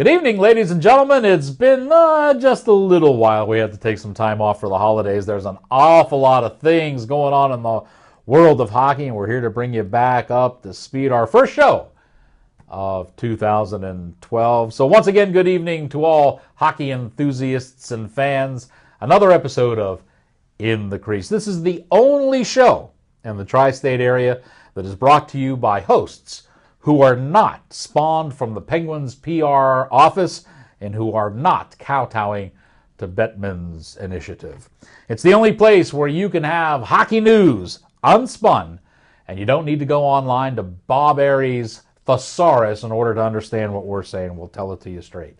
Good evening, ladies and gentlemen. It's been just a little while. We had to take some time off for the holidays. There's an awful lot of things going on in the world of hockey, and we're here to bring you back up to speed. Our first show of 2012. So once again, good evening to all hockey enthusiasts and fans. Another episode of In the Crease. This is the only show in the tri-state area that is brought to you by hosts who are not spawned from the Penguins PR office and who are not kowtowing to Bettman's initiative. It's the only place where you can have hockey news unspun, and you don't need to go online to Bob Aries' thesaurus in order to understand what we're saying. We'll tell it to you straight.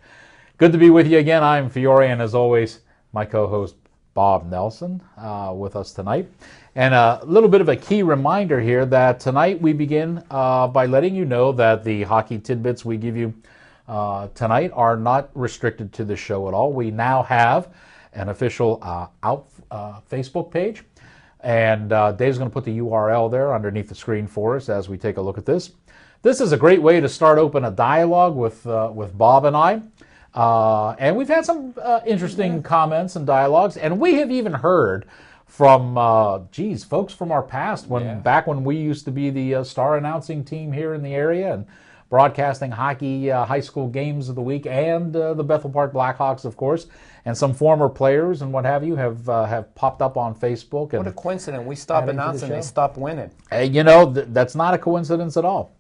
Good to be with you again. I'm Fiore, and as always, my co-host Bob Nelson with us tonight. And a little bit of a key reminder here that tonight we begin by letting you know that the hockey tidbits we give you tonight are not restricted to the show at all. We now have an official Facebook page, and Dave's going to put the URL there underneath the screen for us as we take a look at this. This is a great way to start open a dialogue with Bob and I. And we've had some interesting comments and dialogues, and we have even heard from, folks from our past, back when we used to be the star announcing team here in the area and broadcasting hockey high school games of the week, and the Bethel Park Blackhawks, of course, and some former players and what have you have popped up on Facebook. And what a coincidence. We stopped announcing, they stopped winning. That's not a coincidence at all.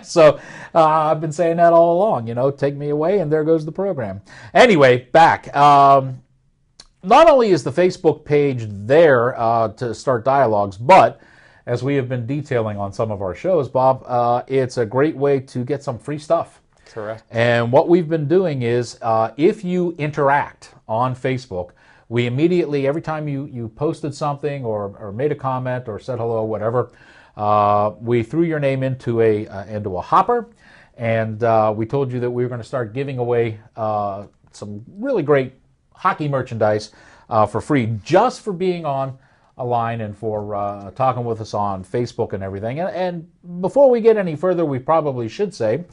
So I've been saying that all along, take me away and there goes the program. Anyway, back. Not only is the Facebook page there to start dialogues, but as we have been detailing on some of our shows, Bob, it's a great way to get some free stuff. Correct. And what we've been doing is if you interact on Facebook, we immediately, every time you posted something or made a comment or said hello, whatever, we threw your name into a hopper, and we told you that we were going to start giving away some really great hockey merchandise for free, just for being on a line and for talking with us on Facebook and everything. And before we get any further, we probably should say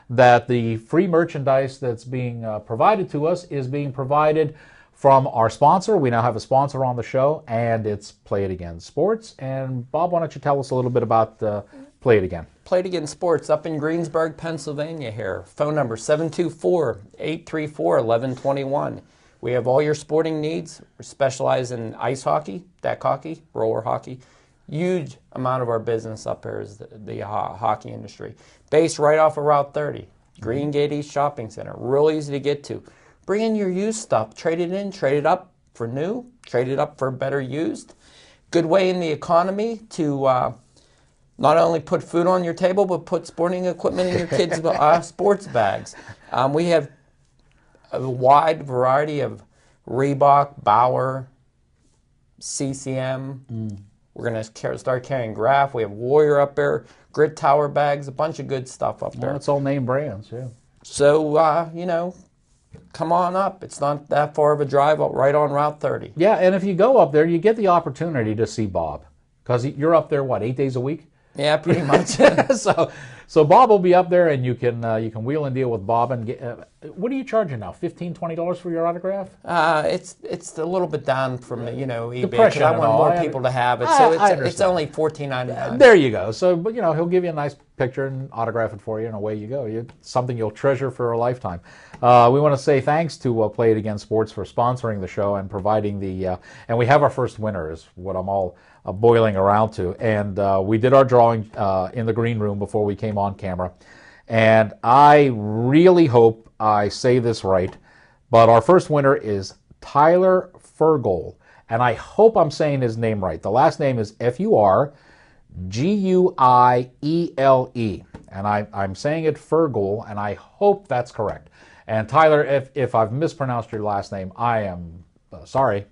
that the free merchandise that's being provided to us is being provided from our sponsor. We now have a sponsor on the show, and it's Play It Again Sports. And Bob, why don't you tell us a little bit about Play It Again? Play It Again Sports up in Greensburg, Pennsylvania here. Phone number 724-834-1121. We have all your sporting needs. We specialize in ice hockey, deck hockey, roller hockey. Huge amount of our business up here is the hockey industry. Based right off of Route 30, Green Gate East Shopping Center. Real easy to get to. Bring in your used stuff. Trade it in, trade it up for new, trade it up for better used. Good way in the economy to not only put food on your table, but put sporting equipment in your kids' sports bags. We have a wide variety of Reebok, Bauer, CCM. We're going to start carrying Graf. We have Warrior up there, Grit Tower bags, a bunch of good stuff up there. Well, it's all name brands, yeah. So, come on up. It's not that far of a drive, right on Route 30. Yeah, and if you go up there, you get the opportunity to see Bob, because you're up there, 8 days a week? Yeah, pretty much. So Bob will be up there, and you can wheel and deal with Bob. And get, what are you charging now? $15, $20 for your autograph? It's a little bit down from eBay, because I want more people to have it. So it's only $14.99. There you go. So, but he'll give you a nice picture and autograph it for you, and away you go. It's something you'll treasure for a lifetime. We want to say thanks to Play It Again Sports for sponsoring the show and providing the. And we have our first winner, is what I'm all boiling around to. And we did our drawing in the green room before we came on camera. And I really hope I say this right, but our first winner is Tyler Fergole. And I hope I'm saying his name right. The last name is F-U-R-G-U-I-E-L-E. And I'm saying it Fergole, and I hope that's correct. And Tyler, if I've mispronounced your last name, I am sorry.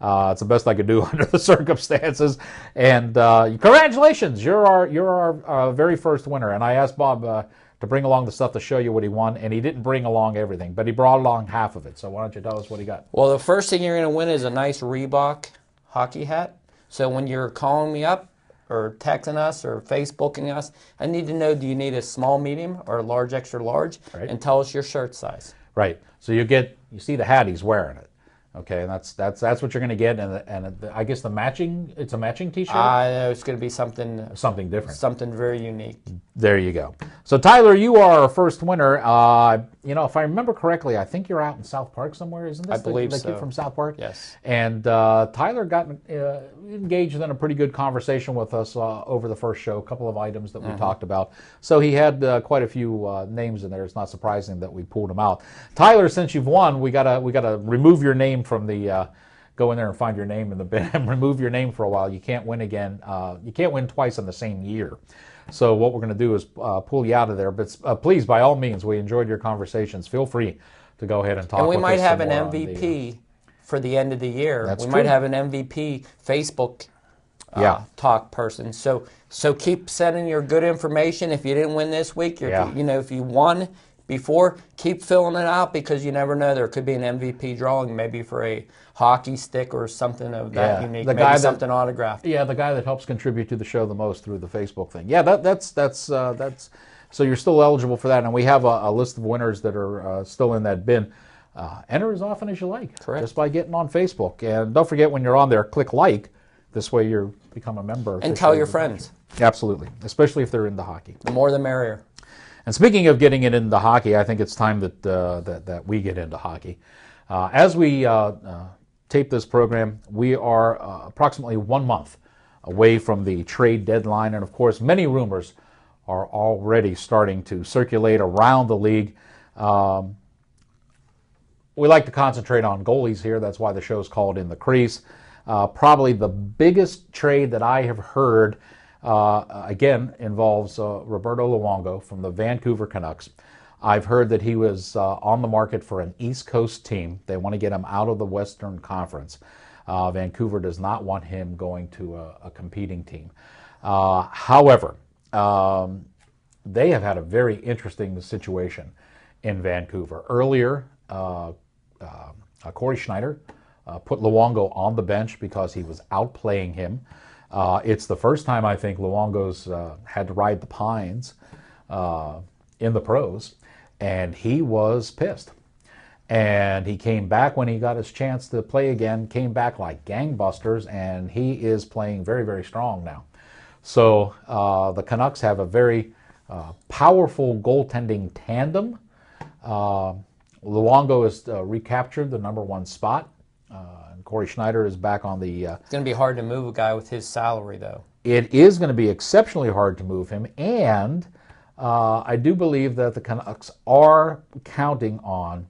It's the best I could do under the circumstances. And congratulations, you're our very first winner. And I asked Bob to bring along the stuff to show you what he won, and he didn't bring along everything, but he brought along half of it. So why don't you tell us what he got? Well, the first thing you're going to win is a nice Reebok hockey hat. So when you're calling me up, or texting us or Facebooking us. I need to know, do you need a small, medium, or a large, extra large? Right. And tell us your shirt size. Right. So you see the hat he's wearing it. Okay, and that's what you're going to get, and I guess it's a matching T-shirt. I know it's going to be something different, something very unique. There you go. So Tyler, you are our first winner. If I remember correctly, I think you're out in South Park somewhere, isn't this? I believe the so. Kid from South Park? Yes. And Tyler got engaged in a pretty good conversation with us over the first show. A couple of items that we talked about. So he had quite a few names in there. It's not surprising that we pulled them out. Tyler, since you've won, we gotta remove your name from the. Go in there and find your name in the bin and remove your name for a while. You can't win again. You can't win twice in the same year. So what we're going to do is pull you out of there. But please, by all means, we enjoyed your conversations. Feel free to go ahead and talk. And we with might us have some an more MVP for the end of the year. That's we true. might have an MVP Facebook talk person. So keep sending your good information. If you didn't win this week, if you won before, keep filling it out, because you never know. There could be an MVP drawing, maybe for a hockey stick or something of that unique, maybe something autographed. Yeah, the guy that helps contribute to the show the most through the Facebook thing. Yeah, that's so you're still eligible for that, and we have a list of winners that are still in that bin. Enter as often as you like, correct, just by getting on Facebook. And don't forget, when you're on there, click like. This way you become a member. And tell your friends. Absolutely, especially if they're into hockey. The more the merrier. And speaking of getting it into hockey, I think it's time that we get into hockey. As we tape this program, we are approximately 1 month away from the trade deadline, and of course, many rumors are already starting to circulate around the league. We like to concentrate on goalies here. That's why the show's called In the Crease. Probably the biggest trade that I have heard, again, involves Roberto Luongo from the Vancouver Canucks. I've heard that he was on the market for an East Coast team. They want to get him out of the Western Conference. Vancouver does not want him going to a competing team. However, they have had a very interesting situation in Vancouver. Earlier, Corey Schneider put Luongo on the bench because he was outplaying him. It's the first time I think Luongo's had to ride the pines in the pros, and he was pissed. And he came back when he got his chance to play again, came back like gangbusters, and he is playing very, very strong now. So the Canucks have a very powerful goaltending tandem. Luongo has recaptured the number one spot. And Corey Schneider is back on the... It's going to be hard to move a guy with his salary, though. It is going to be exceptionally hard to move him, and I do believe that the Canucks are counting on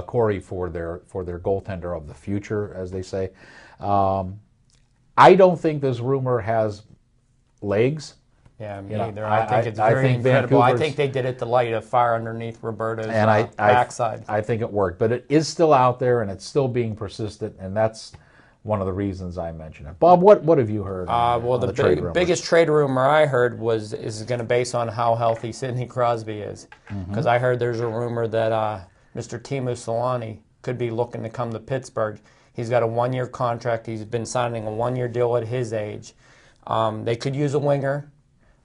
Corey for their goaltender of the future, as they say. I don't think this rumor has legs. Yeah, me either. I think it's very incredible. I think they did it to light a fire underneath Roberto's backside. I think it worked, but it is still out there, and it's still being persistent, and that's one of the reasons I mentioned it. Bob, what have you heard? Well, the biggest trade rumor I heard is going to base on how healthy Sidney Crosby is, because I heard there's a rumor that Mr. Teemu Selanne could be looking to come to Pittsburgh. He's got a 1-year contract. He's been signing a 1-year deal at his age. They could use a winger.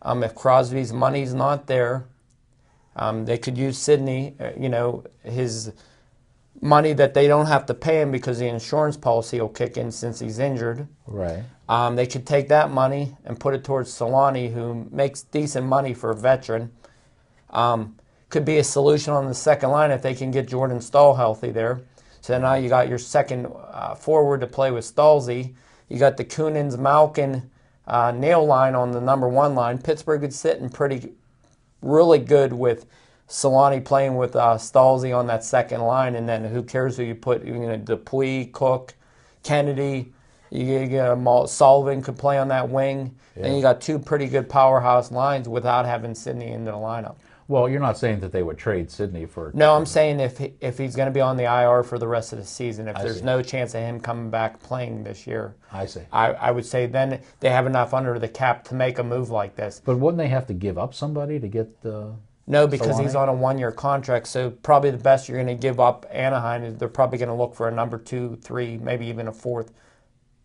If Crosby's money's not there, they could use Sidney, his money that they don't have to pay him because the insurance policy will kick in since he's injured. Right. They could take that money and put it towards Selanne, who makes decent money for a veteran. Could be a solution on the second line if they can get Jordan Staal healthy there. So now you got your second forward to play with Stalzy. You got the Kunins, Malkin, nail line on the number one line. Pittsburgh is sitting really good with Selanne playing with Stalzy on that second line, and then who cares who you put? Dupuis, Cook, Kennedy. You get Sullivan could play on that wing. Yeah. Then you got two pretty good powerhouse lines without having Sidney into the lineup. Well, you're not saying that they would trade Sidney for... No, I'm saying if he's going to be on the IR for the rest of the season, if there's no chance of him coming back playing this year. I see. I would say then they have enough under the cap to make a move like this. But wouldn't they have to give up somebody to get No, because he's on a 1-year contract, so probably the best you're going to give up Anaheim is they're probably going to look for a number 2, 3, maybe even a 4th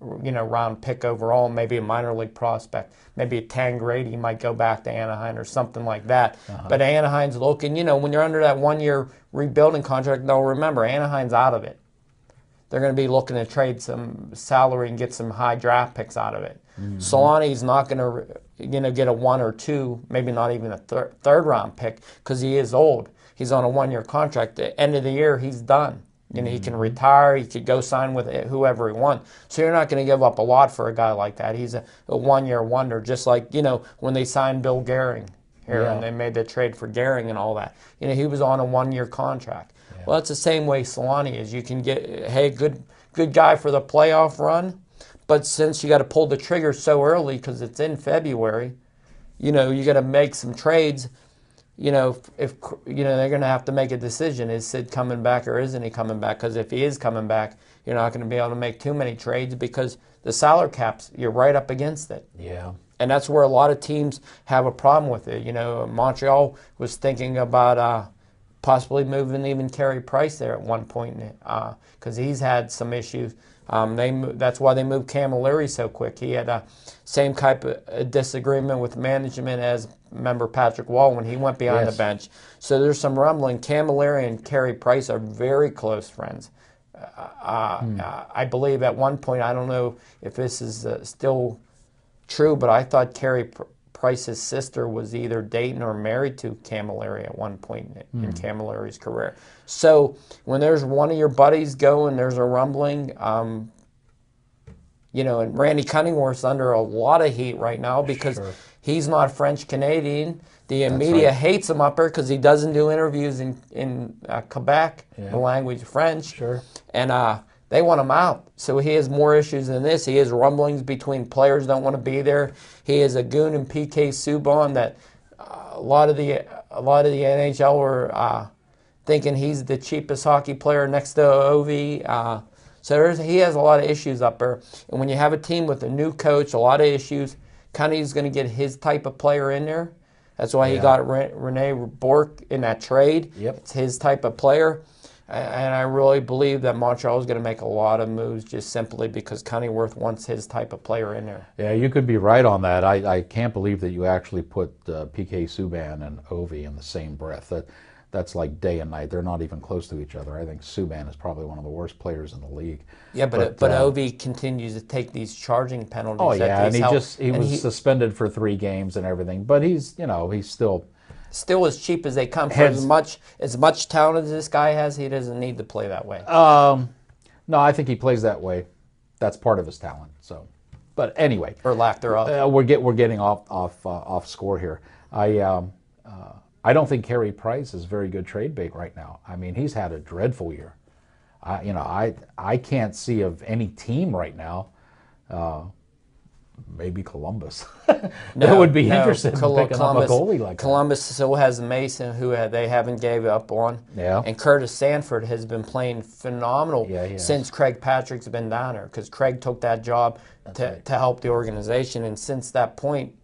round pick overall, maybe a minor league prospect. Maybe a Tangradi might go back to Anaheim or something like that. But Anaheim's looking, when you're under that 1-year rebuilding contract, they'll remember Anaheim's out of it. They're going to be looking to trade some salary and get some high draft picks out of it. Solani's not going to, get a 1 or 2, maybe not even a third round pick because he is old. He's on a 1-year contract. At the end of the year, he's done. He can retire. He could go sign with whoever he wants. So you're not going to give up a lot for a guy like that. He's a 1-year wonder, just like, when they signed Bill Gehring here and they made the trade for Gehring and all that. He was on a 1-year contract. Yeah. Well, it's the same way Solani is. You can get, good guy for the playoff run, but since you got to pull the trigger so early because it's in February, you got to make some trades. If they're going to have to make a decision, is Sid coming back or isn't he coming back? Because if he is coming back, you're not going to be able to make too many trades because the salary caps, you're right up against it. Yeah. And that's where a lot of teams have a problem with it. Montreal was thinking about possibly moving even Carey Price there at one point because he's had some issues. That's why they moved Camilleri so quick. He had a same type of disagreement with management as member Patrick Wall when he went behind the bench. So there's some rumbling. Camilleri and Carey Price are very close friends. I believe at one point, I don't know if this is still true, but I thought Carey Price's sister was either dating or married to Camilleri at one point in Camilleri's career. So when there's one of your buddies going, there's a rumbling. And Randy Cunningworth's under a lot of heat right now because he's not French-Canadian. The media hates him up there because he doesn't do interviews in Quebec, the language French. Sure. And they want him out. So he has more issues than this. He has rumblings between players don't want to be there. He is a goon in PK Subban that a lot of the NHL were thinking he's the cheapest hockey player next to Ovi. So he has a lot of issues up there. And when you have a team with a new coach, a lot of issues, Cunny's going to get his type of player in there. That's why he got Rene Bourque in that trade. Yep. It's his type of player. And I really believe that Montreal is going to make a lot of moves just simply because Cunningworth wants his type of player in there. Yeah, you could be right on that. I can't believe that you actually put PK Subban and Ovi in the same breath. That's like day and night. They're not even close to each other. I think Subban is probably one of the worst players in the league. Yeah, but Ovi continues to take these charging penalties. Oh yeah, and he was suspended for 3 games and everything. But he's still as cheap as they come. For as much talent as this guy has, he doesn't need to play that way. No, I think he plays that way. That's part of his talent. So, but anyway, or lack thereof. We're getting off score here. I don't think Carey Price is very good trade bait right now. I mean, he's had a dreadful year. I can't see of any team right now. Maybe Columbus. That would be interesting to picking up a goalie like that. Columbus still has Mason, who they haven't gave up on. Yeah. And Curtis Sanford has been playing phenomenal since Craig Patrick's been down there because Craig took that job to help the organization. And since that point,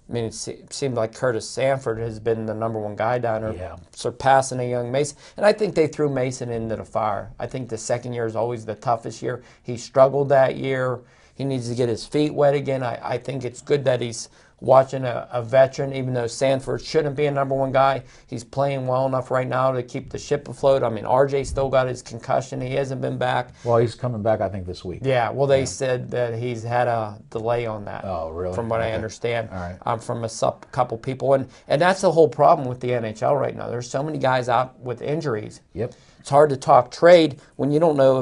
I mean, it seemed like Curtis Sanford has been the number 1 guy down there, surpassing a young Mason. And I think they threw Mason into the fire. I think the second year is always the toughest year. He struggled that year. He needs to get his feet wet again. I think it's good that he's watching a veteran, even though Sanford shouldn't be a number 1 guy. He's playing well enough right now to keep the ship afloat. I mean, RJ still got his concussion. He hasn't been back. Well, he's coming back, I think, this week. Yeah, well, they said that he's had a delay on that. Oh, really? From what I understand. All right. From a couple people. And that's the whole problem with the NHL right now. There's so many guys out with injuries. Yep. It's hard to talk trade when you don't know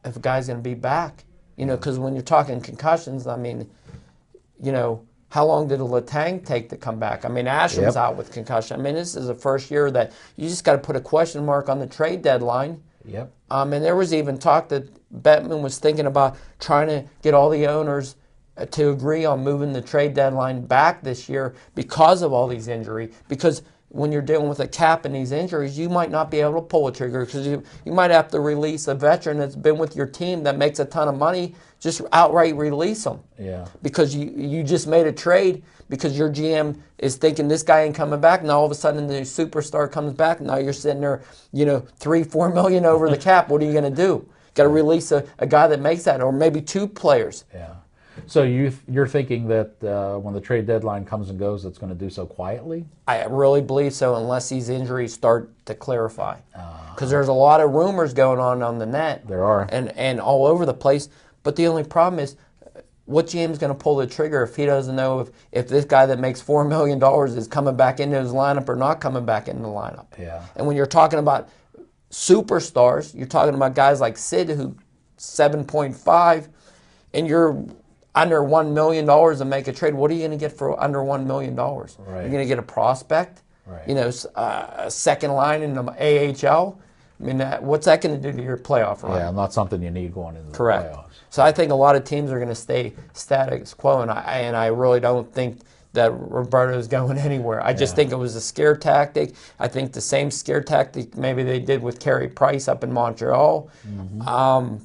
if a guy's going to be back. Because when you're talking concussions, I mean, how long did Letang take to come back? I mean, Ashram's out with concussion. I mean, this is the first year that you just got to put a question mark on the trade deadline. Yep. And there was even talk that Bettman was thinking about trying to get all the owners to agree on moving the trade deadline back this year because of all these injuries. Because when you're dealing with a cap and these injuries, you might not be able to pull a trigger because you might have to release a veteran that's been with your team that makes a ton of money. Just outright release them. Yeah. Because you just made a trade because your GM is thinking this guy ain't coming back. Now all of a sudden the superstar comes back. Now you're sitting there, $3-4 million over the cap. What are you going to do? Got to release a guy that makes that, or maybe two players. Yeah. So you're thinking that when the trade deadline comes and goes, it's going to do so quietly? I really believe so, unless these injuries start to clarify. Because there's a lot of rumors going on the net. There are. And all over the place. But the only problem is, what GM's going to pull the trigger if he doesn't know if this guy that makes $4 million is coming back into his lineup or not coming back into the lineup? Yeah. And when you're talking about superstars, you're talking about guys like Sid, who 7.5, and you're under $1 million to make a trade. What are you going to get for under $1 million? Right. You're going to get a prospect, right. A second line in the AHL. I mean, what's that going to do to your playoff run? Yeah, not something you need going into the Correct. playoffs. So I think a lot of teams are going to stay status quo, and I really don't think that Roberto is going anywhere. I just think it was a scare tactic. I think the same scare tactic maybe they did with Carey Price up in Montreal. Mm-hmm.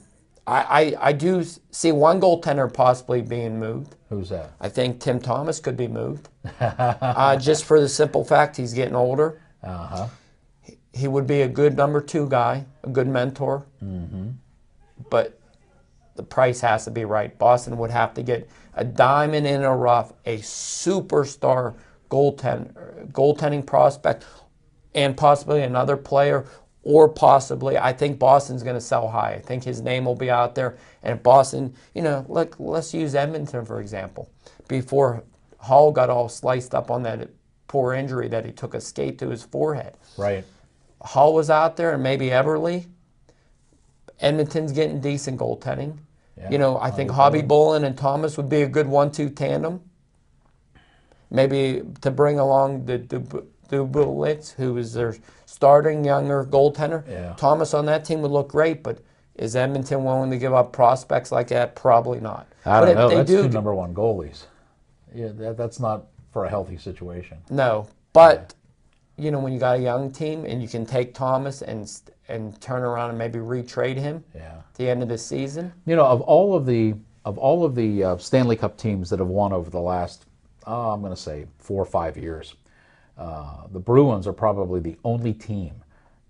I do see one goaltender possibly being moved. Who's that? I think Tim Thomas could be moved, just for the simple fact he's getting older. Uh-huh. He would be a good number 2 guy, a good mentor. Mm-hmm. But the price has to be right. Boston would have to get a diamond in a rough, a superstar goaltending prospect, and possibly another player, or possibly, I think Boston's going to sell high. I think his name will be out there. And if Boston, let's use Edmonton, for example. Before Hall got all sliced up on that poor injury that he took a skate to his forehead. Right. Hall was out there, and maybe Everly. Edmonton's getting decent goaltending. Yeah, I think Hobby Bolin and Thomas would be a good 1-2 tandem. Maybe to bring along the Dubulitz, who is their starting younger goaltender. Yeah. Thomas on that team would look great, but is Edmonton willing to give up prospects like that? Probably not. I don't know. That's 2 number 1 goalies. Yeah, that's not for a healthy situation. No, but when you got a young team and you can take Thomas and turn around and maybe retrade him at the end of the season. Of all of the Stanley Cup teams that have won over the last, I'm going to say 4 or 5 years, the Bruins are probably the only team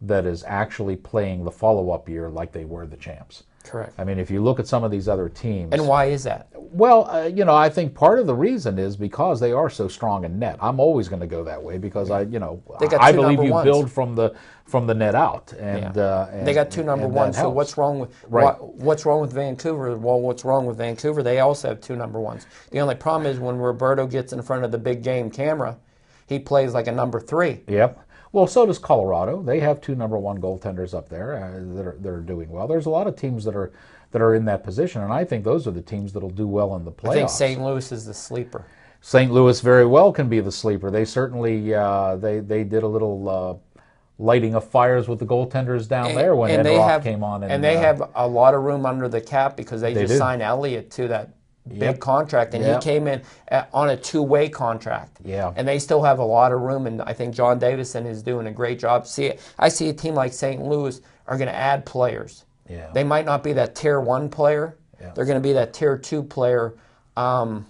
that is actually playing the follow-up year like they were the champs. Correct. I mean, if you look at some of these other teams. And why is that? Well, I think part of the reason is because they are so strong in net. I'm always going to go that way because I believe you build from the net out. And they got 2 number 1s. So what's wrong with what's wrong with Vancouver? Well, what's wrong with Vancouver? They also have 2 number 1s. The only problem is when Roberto gets in front of the big game camera, he plays like a number 3. Yep. Well, so does Colorado. They have 2 number 1 goaltenders up there that are doing well. There's a lot of teams that are in that position, and I think those are the teams that'll do well in the playoffs. I think St. Louis is the sleeper. St. Louis very well can be the sleeper. They certainly they did a little lighting of fires with the goaltenders down there when Ed Roth came on. And they have a lot of room under the cap because they just signed Elliott to that big contract, and he came in on a 2-way contract. Yeah. And they still have a lot of room, and I think John Davison is doing a great job. I see a team like St. Louis are going to add players. Yeah. They might not be that tier 1 player. Yeah. They're going to be that tier 2 player. And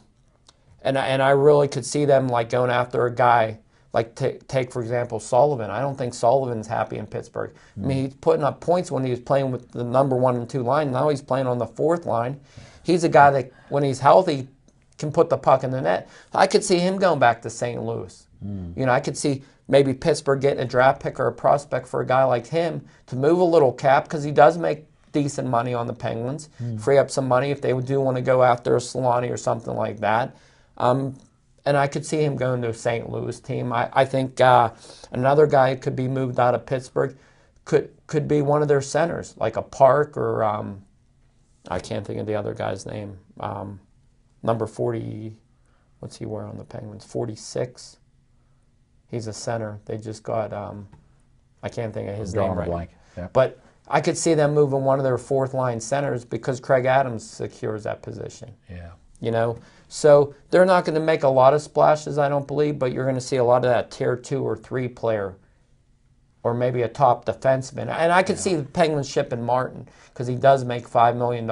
I really could see them like going after a guy like take for example Sullivan. I don't think Sullivan's happy in Pittsburgh. I mean, he's putting up points when he was playing with the number 1 and 2 line. Now he's playing on the 4th line. He's a guy that, when he's healthy, can put the puck in the net. I could see him going back to St. Louis. I could see maybe Pittsburgh getting a draft pick or a prospect for a guy like him to move a little cap, because he does make decent money on the Penguins, free up some money if they do want to go after a Solani or something like that. And I could see him going to a St. Louis team. I think another guy who could be moved out of Pittsburgh could be one of their centers, like a Park or I can't think of the other guy's name. Number 40, what's he wear on the Penguins? 46. He's a center. They just got, I can't think of his name right. Blank. Yeah. But I could see them moving one of their 4th-line centers because Craig Adams secures that position. Yeah. So they're not going to make a lot of splashes, I don't believe, but you're going to see a lot of that tier 2 or 3 player, or maybe a top defenseman. And I could see the Penguins shipping Martin because he does make $5 million.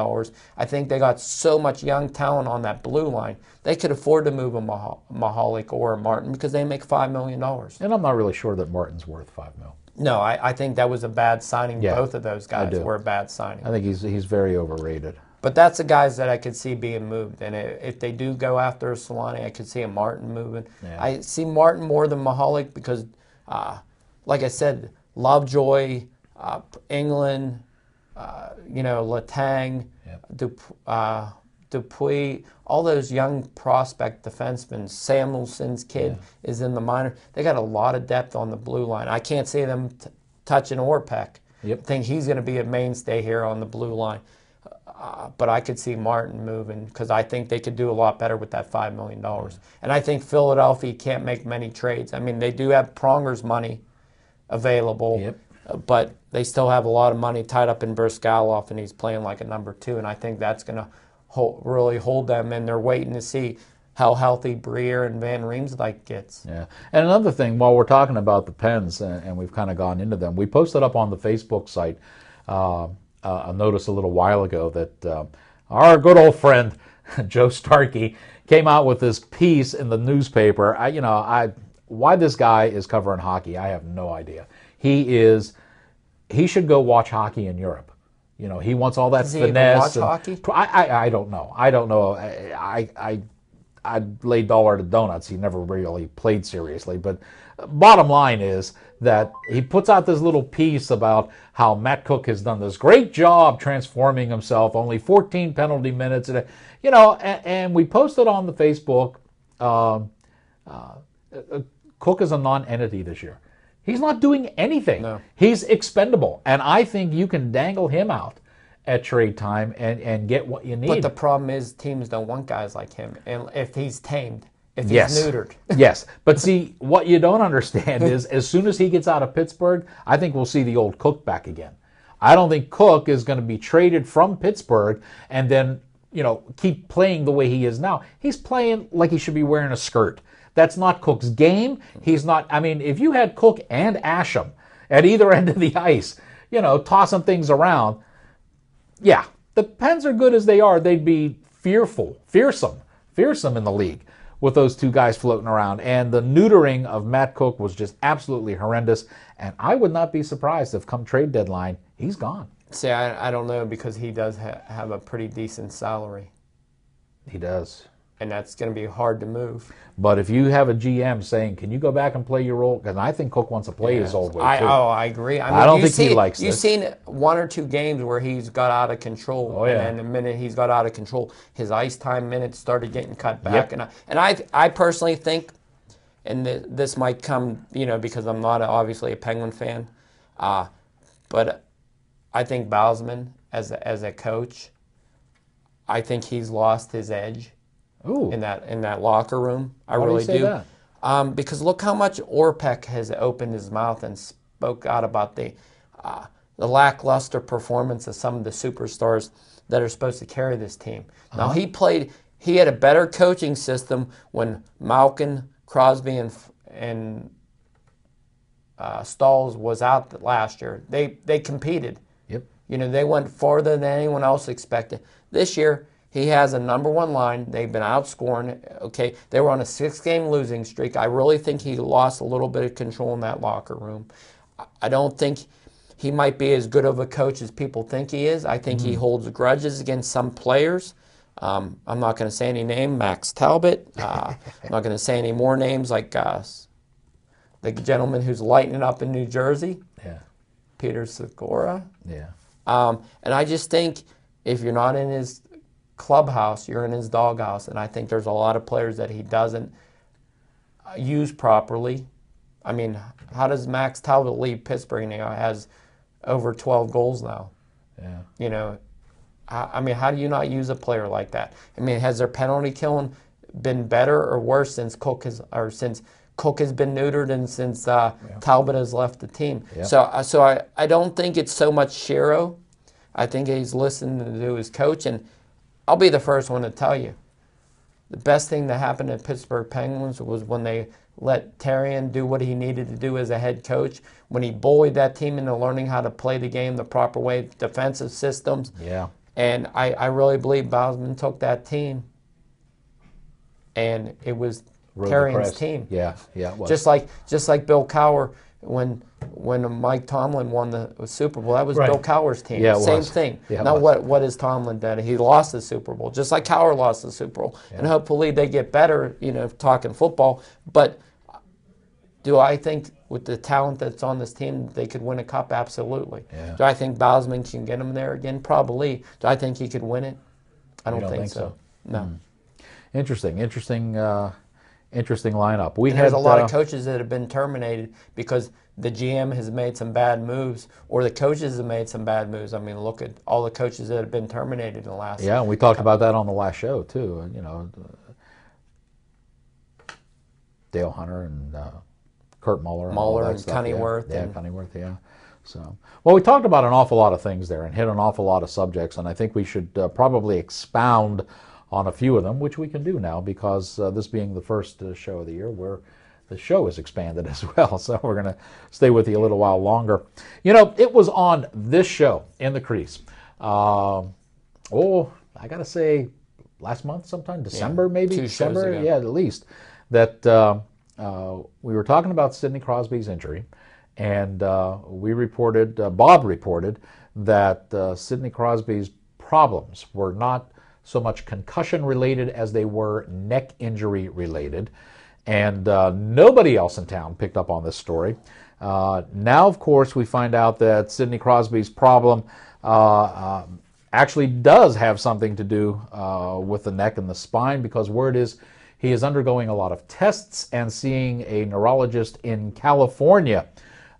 I think they got so much young talent on that blue line, they could afford to move a Mahalik or a Martin because they make $5 million. And I'm not really sure that Martin's worth $5 million. No, I think that was a bad signing. Yeah, Both of those guys do. were a bad signing. I think he's very overrated. But that's the guys that I could see being moved. And if they do go after Solani, I could see a Martin moving. Yeah. I see Martin more than Mahalik because, like I said, Lovejoy, England, Letang, Yep. Dupuis, all those young prospect defensemen. Samuelson's kid is in the minor. They got a lot of depth on the blue line. I can't see them touching Orpek. Yep. I think he's going to be a mainstay here on the blue line. But I could see Martin moving because I think they could do a lot better with that $5 million. And I think Philadelphia can't make many trades. I mean, they do have Pronger's money available, Yep. But they still have a lot of money tied up in Briskalov, and he's playing like a number 2. And I think that's going to really hold them, and they're waiting to see how healthy Briere and Van Riemsdyk gets. Yeah. And another thing, while we're talking about the Pens, and we've kind of gone into them, we posted up on the Facebook site a notice a little while ago that our good old friend Joe Starkey came out with this piece in the newspaper. Why this guy is covering hockey, I have no idea. He should go watch hockey in Europe. He wants all that Does he even finesse. watch hockey? I don't know. I'd lay dollar to donuts. He never really played seriously. But bottom line is that he puts out this little piece about how Matt Cooke has done this great job transforming himself. Only 14 penalty minutes, and we posted on the Facebook. Cooke is a non-entity this year. He's not doing anything. No. He's expendable, and I think you can dangle him out at trade time and get what you need. But the problem is teams don't want guys like him, and if he's tamed, if he's Yes. neutered. Yes. But see, what you don't understand is as soon as he gets out of Pittsburgh, I think we'll see the old Cooke back again. I don't think Cooke is going to be traded from Pittsburgh and then, keep playing the way he is now. He's playing like he should be wearing a skirt. That's not Cooke's game. He's not, if you had Cooke and Asham at either end of the ice, tossing things around, yeah, the Pens are good as they are. They'd be fearsome in the league with those two guys floating around. And the neutering of Matt Cooke was just absolutely horrendous. And I would not be surprised if come trade deadline, he's gone. See, I don't know because he does have a pretty decent salary, He does. and that's going to be hard to move. But if you have a GM saying, can you go back and play your role? Because I think Cooke wants to play his old way, too. I agree. I don't think he likes You've this. seen 1 or 2 games where he's got out of control. Oh, yeah. And then the minute he's got out of control, his ice time minutes started getting cut back. Yep. And I personally think, and this might come, because I'm not obviously a Penguin fan, but I think Baussman, as a coach, I think he's lost his edge. Ooh. In that locker room. I Why do you really say do. that? Because look how much Orpek has opened his mouth and spoke out about the lackluster performance of some of the superstars that are supposed to carry this team. Now he had a better coaching system when Malkin, Crosby, and Stalls was out last year. They competed. Yep. They went farther than anyone else expected. This year, he has a number 1 line. They've been outscoring. Okay, they were on a 6-game losing streak. I really think he lost a little bit of control in that locker room. I don't think he might be as good of a coach as people think he is. I think he holds grudges against some players. I'm not going to say any name, Max Talbot. I'm not going to say any more names like the gentleman who's lighting it up in New Jersey, Yeah. Peter Segura. Yeah. And I just think if you're not in his clubhouse, you're in his doghouse, and I think there's a lot of players that he doesn't use properly. How does Max Talbot leave Pittsburgh? Has over 12 goals now. Yeah. How do you not use a player like that? Has their penalty killing been better or worse since Cooke has been neutered and since Talbot has left the team? Yeah. So I don't think it's so much Shero. I think he's listening to his coach, and I'll be the first one to tell you, the best thing that happened to Pittsburgh Penguins was when they let Therrien do what he needed to do as a head coach, when he bullied that team into learning how to play the game the proper way, defensive systems. Yeah. And I really believe Baussman took that team, and it was Rode the Therrien's crest. team. Yeah. Yeah. It was. Just like Bill Cowher when Mike Tomlin won the Super Bowl, that was Right. Bill Cowher's team. Yeah, it Same was. thing. Yeah, it now was. what has Tomlin done? He lost the Super Bowl, just like Cowher lost the Super Bowl. And hopefully they get better, talking football. But do I think with the talent that's on this team, they could win a cup? Absolutely. Yeah. Do I think Bosman can get them there again? Probably. Do I think he could win it? I don't, don't think so. so? No. Interesting lineup. We And had there's a lot of coaches that have been terminated because the GM has made some bad moves, or the coaches have made some bad moves. I mean, look at all the coaches that have been terminated in the last. Yeah, and we talked about that on the last show too. Dale Hunter and Kurt Muller and all Muller that and stuff. Cunneyworth Yeah, and- Cunneyworth. Yeah. So, well, we talked about an awful lot of things there and hit an awful lot of subjects, and I think we should probably expound on a few of them, which we can do now because this being the first show of the year, where the show is expanded as well. So we're going to stay with you a little while longer. It was on this show, In the Crease. I got to say, last month sometime, December maybe? 2 shows December, ago. yeah, at least. That we were talking about Sidney Crosby's injury, and Bob reported that Sidney Crosby's problems were not so much concussion related as they were neck injury related. And nobody else in town picked up on this story. Now, of course, we find out that Sidney Crosby's problem actually does have something to do with the neck and the spine, because word is he is undergoing a lot of tests and seeing a neurologist in California.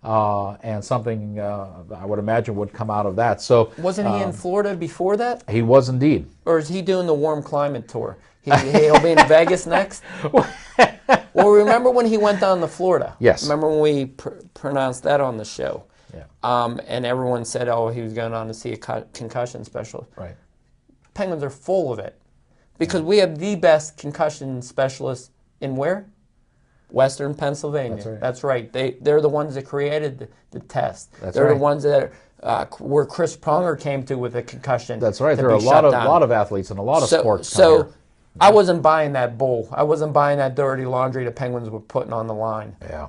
And something I would imagine would come out of that. So Wasn't he in Florida before that? he was indeed. Or is he doing the warm climate tour? He'll be in Vegas next? Well, remember when he went down to Florida? Yes. Remember when we pronounced that on the show? Yeah. And everyone said, he was going on to see a concussion specialist. Right. Penguins are full of it. Because we have the best concussion specialists in where? Western Pennsylvania. That's right. They're the ones that created the test. That's They're right. the ones that where Chris Pronger came to with a concussion. That's right. to There are a be shut down. lot of athletes and a lot of sports. come So here. I wasn't buying that bull. I wasn't buying that dirty laundry the Penguins were putting on the line. Yeah.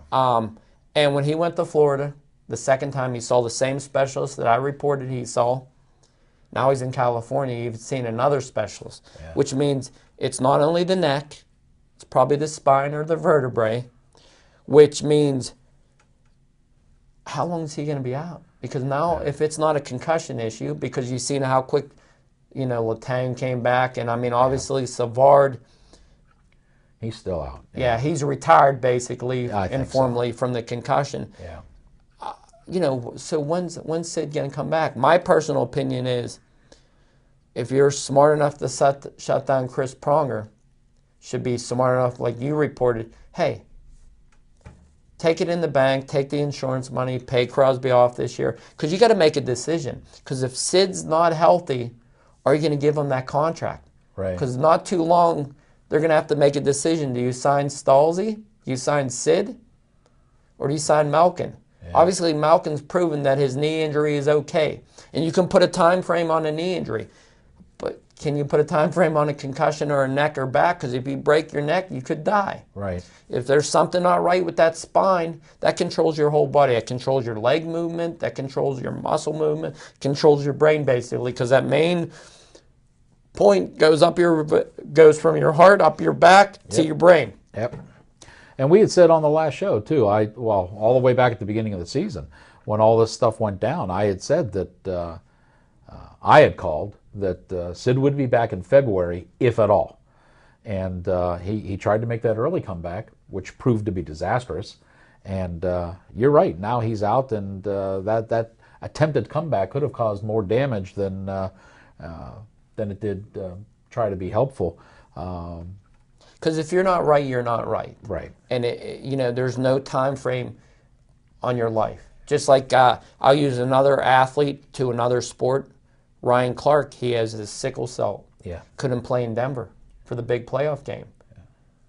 And when he went to Florida, the second time he saw the same specialist that I reported he saw. Now he's in California. He's seen another specialist, which means it's not only the neck, it's probably the spine or the vertebrae, which means how long is he going to be out? Because now if it's not a concussion issue, because you've seen how quick, Letang came back, and I mean, obviously Savard, He's still out. yeah, he's retired basically I think informally from the concussion. Yeah. So when's Sid going to come back? My personal opinion is, if you're smart enough to shut down Chris Pronger, should be smart enough, like you reported, hey, take it in the bank, take the insurance money, pay Crosby off this year, because you got to make a decision. Because if Sid's not healthy, are you going to give him that contract? Right. Because not too long, they're going to have to make a decision. Do you sign Stalzy? Do you sign Sid? Or do you sign Malkin? Yeah. Obviously, Malkin's proven that his knee injury is okay. And you can put a time frame on a knee injury. But can you put a time frame on a concussion or a neck or back? Because if you break your neck, you could die. Right. If there's something not right with that spine, that controls your whole body. It controls your leg movement. That controls your muscle movement. Controls your brain, basically, because that main point goes from your heart up your back to your brain. Yep. And we had said on the last show too. All the way back at the beginning of the season, when all this stuff went down, I had said that I had called that Sid would be back in February, if at all. And he tried to make that early comeback, which proved to be disastrous. And you're right. Now he's out, and that attempted comeback could have caused more damage than it did try to be helpful. Because if you're not right, you're not right. Right. And there's no time frame on your life. Just like I'll use another athlete to another sport. Ryan Clark, he has his sickle cell. Yeah. Couldn't play in Denver for the big playoff game. Yeah.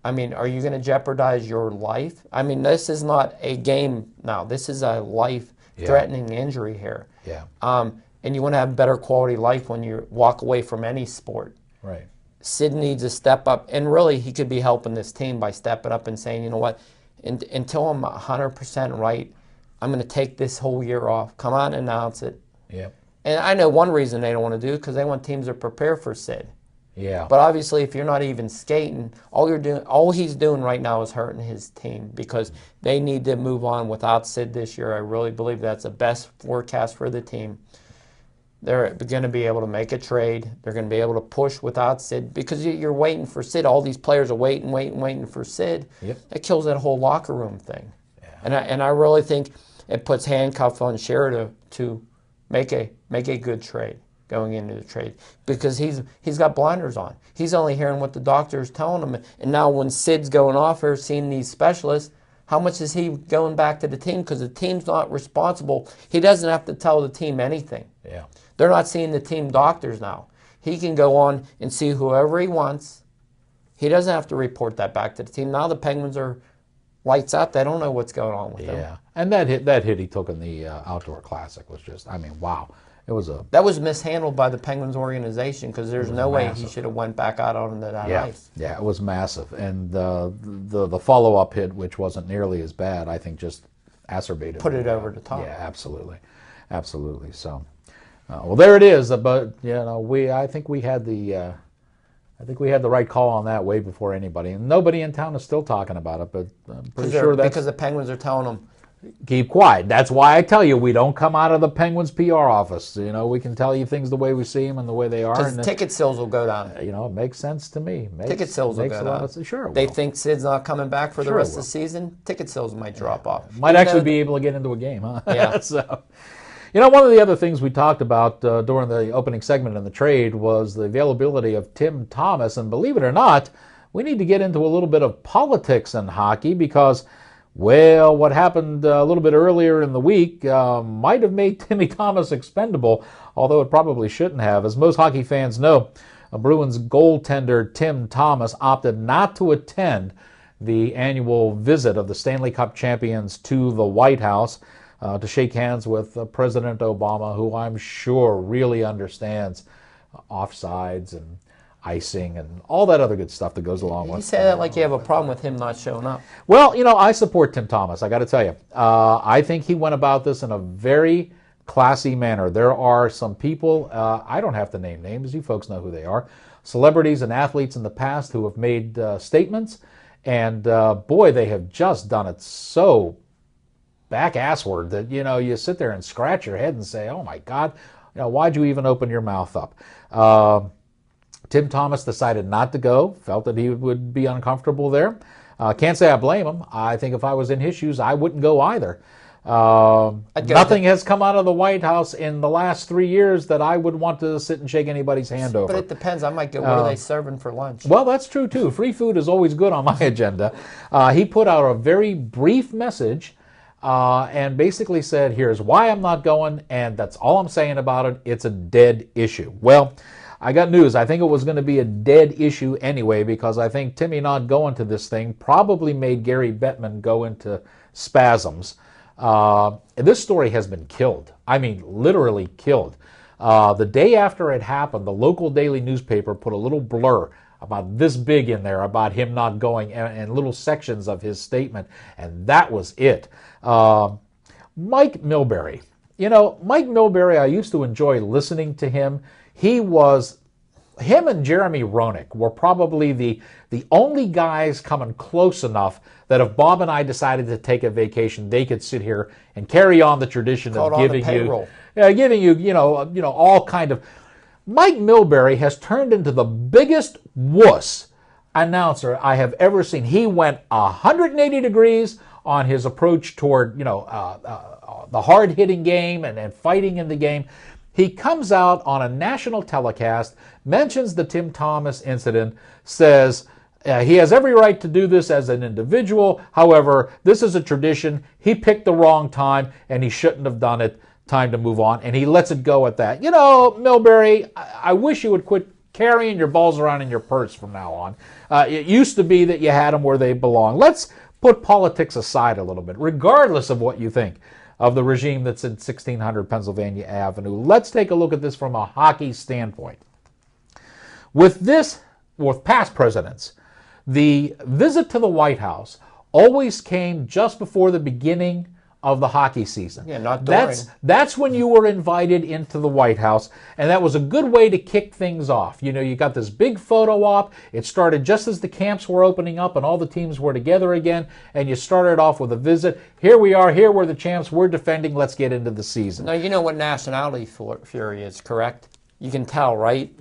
I mean, are you going to jeopardize your life? I mean, this is not a game now. This is a life-threatening injury here. Yeah. And you want to have better quality life when you walk away from any sport. Right. Sid needs to step up, and really he could be helping this team by stepping up and saying, you know what, until I'm 100% right, I'm going to take this whole year off. Come out and announce it. Yep. And I know one reason they don't want to do it because they want teams to prepare for Sid. Yeah. But obviously, if you're not even skating, all he's doing right now is hurting his team because they need to move on without Sid this year. I really believe that's the best forecast for the team. They're going to be able to make a trade. They're going to be able to push without Sid because you're waiting for Sid. All these players are waiting for Sid. Yep. That kills that whole locker room thing. Yeah. And I really think it puts handcuffs on Scherer to make a good trade going into the trade because he's got blinders on. He's only hearing what the doctor's telling him. And now when Sid's going off here, seeing these specialists, how much is he going back to the team? Because the team's not responsible. He doesn't have to tell the team anything. Yeah. They're not seeing the team doctors now. He can go on and see whoever he wants. He doesn't have to report that back to the team. Now the Penguins are lights out. They don't know what's going on with them. Yeah. And that hit he took in the Outdoor Classic was just, I mean, wow. That was mishandled by the Penguins organization because there's no way massive. he should have went back out onto that ice. Yeah, it was massive. And the follow-up hit, which wasn't nearly as bad, I think just acerbated. Put it over the top. Yeah, absolutely. Absolutely. So, well, there it is. But, you know, I think we had the right call on that way before anybody. And nobody in town is still talking about it, but I'm pretty sure that's... Because the Penguins are telling them, keep quiet. That's why I tell you, we don't come out of the Penguins PR office. You know, we can tell you things the way we see them and the way they are. because ticket sales will go down. You know, it makes sense to me. Ticket sales will go down. Sure, it They will. think Sid's not coming back for the Sure it rest of will. the season. Ticket sales might drop off. Might Even actually though- be able to get into a game, huh? Yeah. So, you know, one of the other things we talked about during the opening segment in the trade was the availability of Tim Thomas. And believe it or not, we need to get into a little bit of politics in hockey because, well, what happened a little bit earlier in the week might have made Timmy Thomas expendable, although it probably shouldn't have. As most hockey fans know, Bruins goaltender Tim Thomas opted not to attend the annual visit of the Stanley Cup champions to the White House to shake hands with President Obama, who I'm sure really understands offsides and icing and all that other good stuff that goes along with it. You say that like you have a problem with him not showing up. Well, you know, I support Tim Thomas, I got to tell you. I think he went about this in a very classy manner. There are some people, I don't have to name names, you folks know who they are, celebrities and athletes in the past who have made statements, and boy, they have just done it so back-assward that, you know, you sit there and scratch your head and say, oh my God, you know, why'd you even open your mouth up? Tim Thomas decided not to go, felt that he would be uncomfortable there. Can't say I blame him. I think if I was in his shoes, I wouldn't go either. Nothing has come out of the White House in the last 3 years that I would want to sit and shake anybody's hand over. But it depends. I might go, what are they serving for lunch? Well, that's true, too. Free food is always good on my agenda. He put out a very brief message and basically said, here's why I'm not going, and that's all I'm saying about it. It's a dead issue. Well, I got news. I think it was going to be a dead issue anyway because I think Timmy not going to this thing probably made Gary Bettman go into spasms. This story has been killed. I mean, literally killed. The day after it happened, the local daily newspaper put a little blur about this big in there about him not going and little sections of his statement, and that was it. Mike Milbury. You know, Mike Milbury, I used to enjoy listening to him. Him and Jeremy Roenick were probably the only guys coming close enough that if Bob and I decided to take a vacation, they could sit here and carry on the tradition of giving you, you know, all kind of. Mike Milbury has turned into the biggest wuss announcer I have ever seen. He went 180 degrees on his approach toward, you know, the hard-hitting game and fighting in the game. He comes out on a national telecast, mentions the Tim Thomas incident, says he has every right to do this as an individual. However, this is a tradition. He picked the wrong time, and he shouldn't have done it. Time to move on. And he lets it go at that. You know, Milbury, I wish you would quit carrying your balls around in your purse from now on. It used to be that you had them where they belong. Let's put politics aside a little bit, regardless of what you think of the regime that's in 1600 Pennsylvania Avenue. Let's take a look at this from a hockey standpoint. With past presidents, the visit to the White House always came just before the beginning of the hockey season. Yeah, not during. That's when you were invited into the White House, and that was a good way to kick things off. You know, you got this big photo op. It started just as the camps were opening up and all the teams were together again, and you started off with a visit. Here we are. Here we're the champs. We're defending. Let's get into the season. Now, you know what nationality fury is, correct? You can tell, right?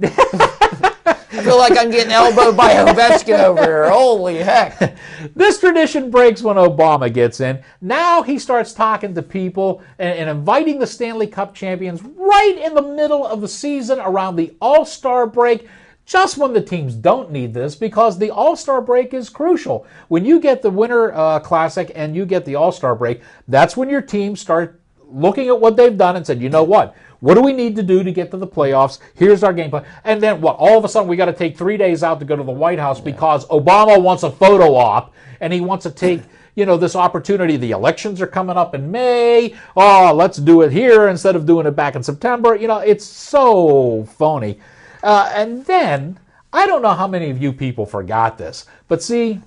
I feel like I'm getting elbowed by Ovechkin over here. Holy heck. This tradition breaks when Obama gets in. Now he starts talking to people and inviting the Stanley Cup champions right in the middle of the season around the All-Star break, just when the teams don't need this, because the All-Star break is crucial. When you get the Winter Classic and you get the All-Star break, that's when your teams start looking at what they've done and said, you know what? What do we need to do to get to the playoffs? Here's our game plan. And then what? All of a sudden we got to take 3 days out to go to the White House because Obama wants a photo op and he wants to take, you know, this opportunity. The elections are coming up in May. Oh, let's do it here instead of doing it back in September. You know, it's so phony. And then, I don't know how many of you people forgot this, but see,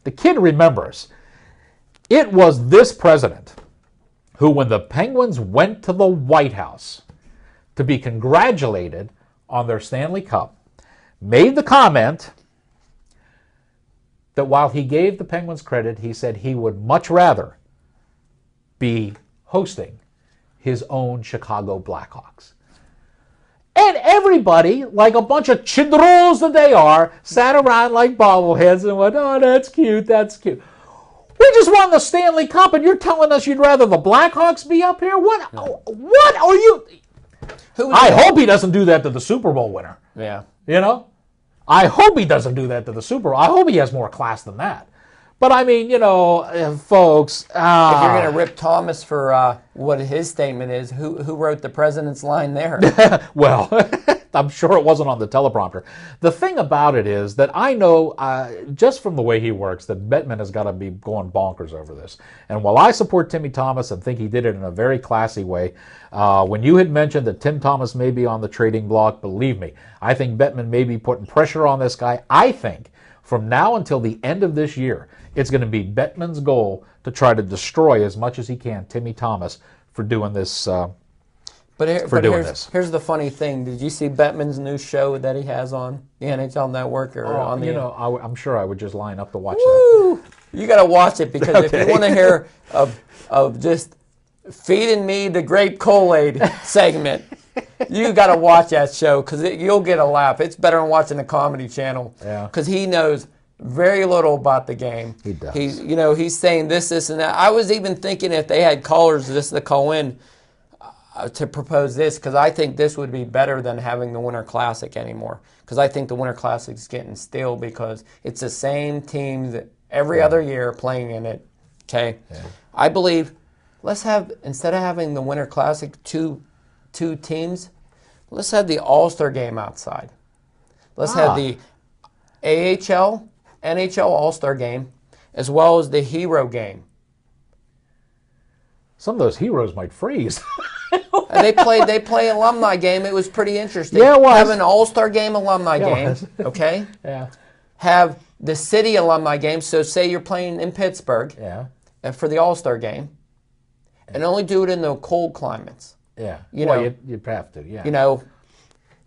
the kid remembers. It was this president who, when the Penguins went to the White House to be congratulated on their Stanley Cup, made the comment that while he gave the Penguins credit, he said he would much rather be hosting his own Chicago Blackhawks. And everybody, like a bunch of chidros that they are, sat around like bobbleheads and went, oh, that's cute, that's cute. We just won the Stanley Cup, and you're telling us you'd rather the Blackhawks be up here? What? What are you? I hope he doesn't do that to the Super Bowl winner. Yeah. You know? I hope he doesn't do that to the Super Bowl. I hope he has more class than that. But, I mean, you know, folks. If you're going to rip Thomas for what his statement is, who wrote the president's line there? Well, I'm sure it wasn't on the teleprompter. The thing about it is that I know, just from the way he works, that Bettman has got to be going bonkers over this. And while I support Timmy Thomas and think he did it in a very classy way, when you had mentioned that Tim Thomas may be on the trading block, believe me, I think Bettman may be putting pressure on this guy. I think from now until the end of this year, it's going to be Bettman's goal to try to destroy as much as he can Timmy Thomas for doing this. Here's the funny thing. Did you see Bettman's new show that he has on the NHL Network or on the? You know, I'm sure I would just line up to watch Woo! That. You got to watch it because Okay. if you want to hear of just feeding me the grape Kool-Aid segment, you got to watch that show because you'll get a laugh. It's better than watching the Comedy Channel. Yeah. Because he knows very little about the game. He does. He's saying this, and that. I was even thinking if they had callers just to call in to propose this, because I think this would be better than having the Winter Classic anymore. Because I think the Winter Classic is getting stale because it's the same teams every other year playing in it. Okay, I believe let's have, instead of having the Winter Classic two teams, let's have the All-Star game outside. Let's have the AHL, NHL All-Star game, as well as the Hero game. Some of those heroes might freeze. And they play alumni game. It was pretty interesting. Yeah, it was. Have an All-Star game alumni game, okay? Yeah. Have the city alumni game. So say you're playing in Pittsburgh for the All-Star game, and only do it in the cold climates. Yeah. You'd have to, yeah. You know,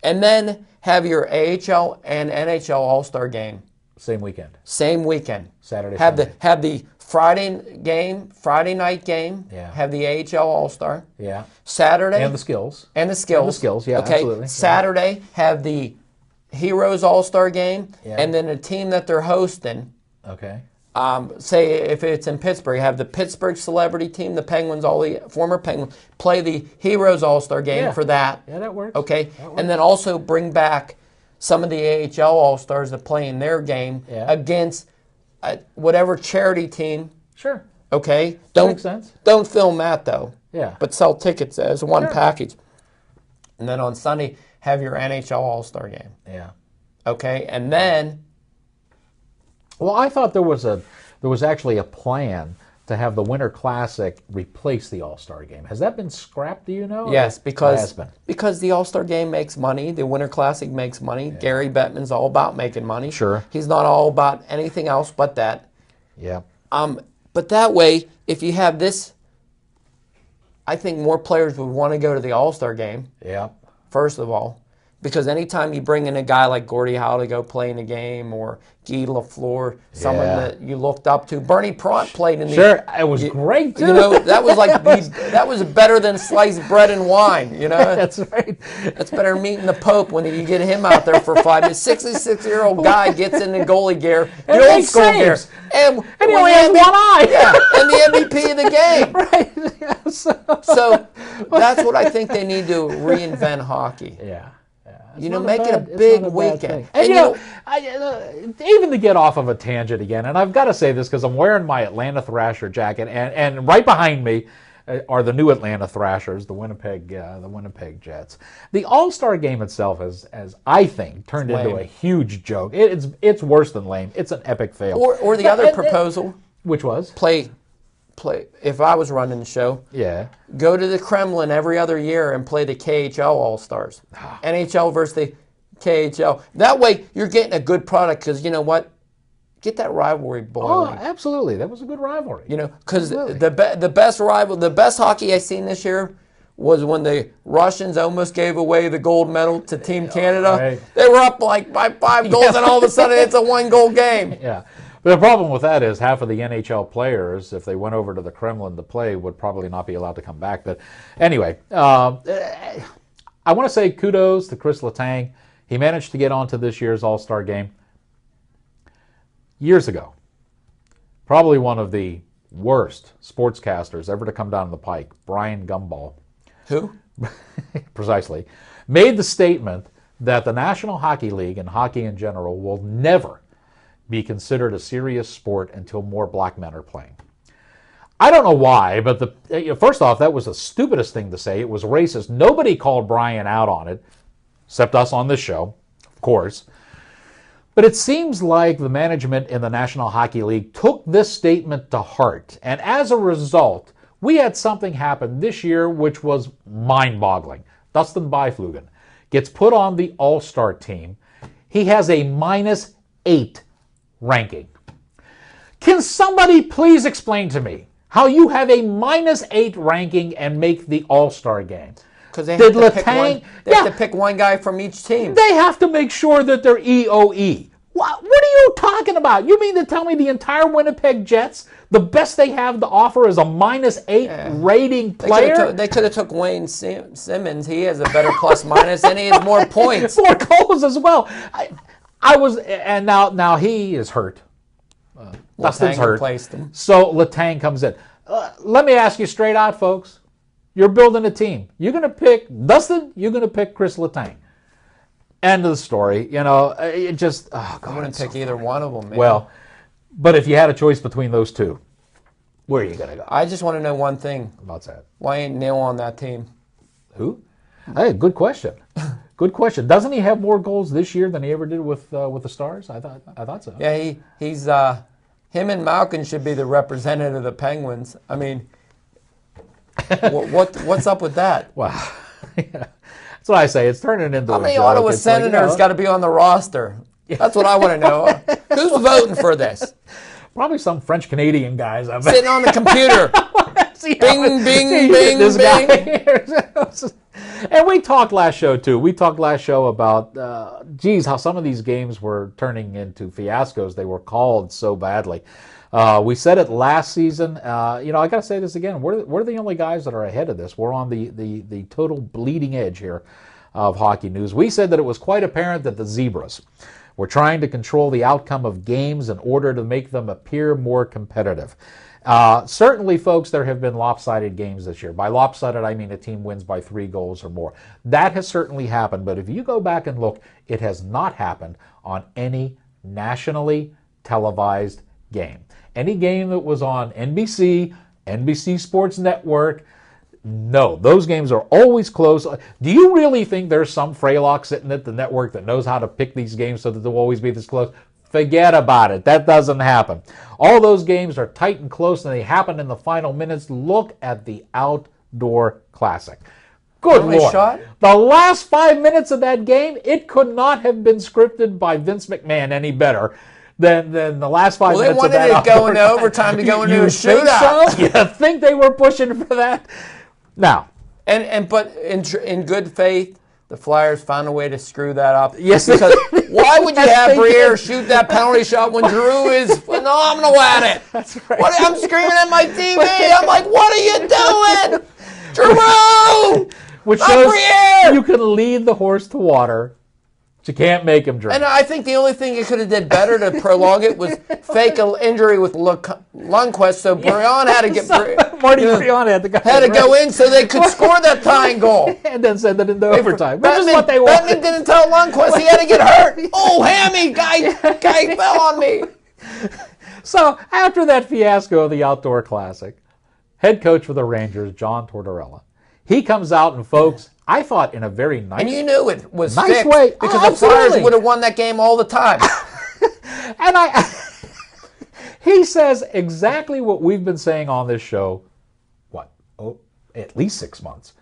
and then have your AHL and NHL All-Star game. Same weekend. Saturday, Sunday. Have the Friday night game. Yeah. Have the AHL All-Star. Yeah. Saturday. And the skills. And the skills, yeah, okay. absolutely. Saturday, have the Heroes All-Star game, and then the team that they're hosting. Okay. Say if it's in Pittsburgh, have the Pittsburgh celebrity team, the Penguins, all the former Penguins, play the Heroes All-Star game for that. Yeah, that works. Okay, and then also bring back some of the AHL All-Stars that play in their game against whatever charity team. Sure. Okay, That makes sense. Don't film that though. Yeah. But sell tickets as one package. And then on Sunday, have your NHL All-Star game. Yeah. Okay, and then. Well, I thought there was actually a plan to have the Winter Classic replace the All-Star game. Has that been scrapped, do you know? Yes, because the All-Star game makes money, the Winter Classic makes money. Yeah. Gary Bettman's all about making money. Sure. He's not all about anything else but that. Yeah. But that way, if you have this, I think more players would want to go to the All-Star game, Yeah. first of all. Because anytime you bring in a guy like Gordie Howe to go play in a game, or Guy Lafleur, someone Yeah. that you looked up to, Bernie Pront played in the. Sure, it was great too. You know, that was like that was better than sliced bread and wine. You know, That's right. that's better than meeting the Pope when you get him out there for 5 minutes. 66-year-old guy gets in the goalie gear, the And old makes school gear, saves. and And he when only the has MVP one eye. Yeah, and the MVP of the game. Right. Yeah, So that's what I think they need to reinvent hockey. Yeah. You know, Not make it a it's big not bad weekend. thing. And And you know, even to get off of a tangent again, and I've got to say this because I'm wearing my Atlanta Thrasher jacket, and right behind me are the new Atlanta Thrashers, the Winnipeg Jets. The All-Star game itself has I think turned into lame. a huge joke. It's worse than lame. It's an epic fail. or the other proposal, Which was? play. If I was running the show, Yeah. go to the Kremlin every other year and play the KHL All-Stars. NHL versus the KHL. That way, you're getting a good product because you know what? Get that rivalry Oh, boiling. absolutely. That was a good rivalry. You know, because Absolutely. the best hockey I seen this year was when the Russians almost gave away the gold medal to Team Canada. Right. They were up like by 5 goals, and all of a sudden it's a 1-goal game. Yeah. But the problem with that is half of the NHL players, if they went over to the Kremlin to play, would probably not be allowed to come back. But anyway, I want to say kudos to Chris Letang. He managed to get onto this year's All-Star game years ago. Probably one of the worst sportscasters ever to come down the pike, Brian Gumbel. Who? Precisely, made the statement that the National Hockey League and hockey in general will never be considered a serious sport until more black men are playing. I don't know why, but first off, that was the stupidest thing to say. It was racist. Nobody called Brian out on it, except us on this show, of course. But it seems like the management in the National Hockey League took this statement to heart. And as a result, we had something happen this year which was mind-boggling. Dustin Byflugen gets put on the All-Star team. He has a -8 ranking. Can somebody please explain to me how you have a -8 ranking and make the All-Star game? Because they Did have to pick Letang- one. They have to pick one guy from each team. They have to make sure that they're EOE. What are you talking about? You mean to tell me the entire Winnipeg Jets, the best they have to offer is a -8 rating player? They could have took Wayne Simmons. He has a better plus minus, and he has more points. 4 goals as well. I was, and now he is hurt. Dustin's Letang hurt. replaced him. So Letang comes in. Let me ask you straight out, folks. You're building a team. You're going to pick Dustin. You're going to pick Chris Letang. End of the story. You know, it just, oh, God. I wouldn't pick either one of them. Man. Well, but if you had a choice between those two, where are you going to go? I just want to know one thing. What's that? Why ain't Neil on that team? Who? Hey, good question. Good question. Doesn't he have more goals this year than he ever did with the Stars? I thought so. Yeah, he's him and Malkin should be the representative of the Penguins. I mean, what's up with that? Wow. That's what I say. It's turning into How a many joke. Ottawa It's like, you Senators know, got to be on the roster? That's what I want to know. Who's voting for this? probably some French Canadian guys. I bet. Sitting on the computer. See Bing, how- bing, see bing, this bing. guy. And we talked last show too. We talked last show about, how some of these games were turning into fiascos. They were called so badly. We said it last season. I got to say this again. We're the only guys that are ahead of this. We're on the total bleeding edge here of hockey news. We said that it was quite apparent that the Zebras were trying to control the outcome of games in order to make them appear more competitive. Certainly, folks, there have been lopsided games this year. By lopsided, I mean a team wins by 3 goals or more. That has certainly happened, but if you go back and look, it has not happened on any nationally televised game. Any game that was on NBC, NBC Sports Network, no, those games are always close. Do you really think there's some Freylock sitting at the network that knows how to pick these games so that they'll always be this close? Forget about it. That doesn't happen. All those games are tight and close, and they happen in the final minutes. Look at the Outdoor Classic. Good Only Lord. shot? The last 5 minutes of that game, it could not have been scripted by Vince McMahon any better. than the last 5 Well, they minutes of wanted that it going to overtime to go into a You think shootout. so? You think they were pushing for that? Now, But in good faith, the Flyers found a way to screw that up. Yes, they because did. why would you Yes, have they Briere did. shoot that penalty shot when Giroux is phenomenal at it? That's right. I'm screaming at my TV. I'm like, what are you doing, Giroux? which Not shows Briere! you can lead the horse to water, but you can't make him drink. And I think the only thing it could have did better to prolong it was fake an injury with Lundqvist, so Brian had to get Marty Brion had to go in so they could score that tying goal. and then send it into overtime, which is what they Bettman wanted. didn't tell Lundqvist he had to get hurt. Oh, hammy! Guy fell on me. So after that fiasco of the Outdoor Classic, head coach for the Rangers, John Tortorella, he comes out and, folks, I thought in a very nice, And you knew it was Nice fixed way. because Oh, the Flyers absolutely. would have won that game all the time. and he says exactly what we've been saying on this show, at least 6 months.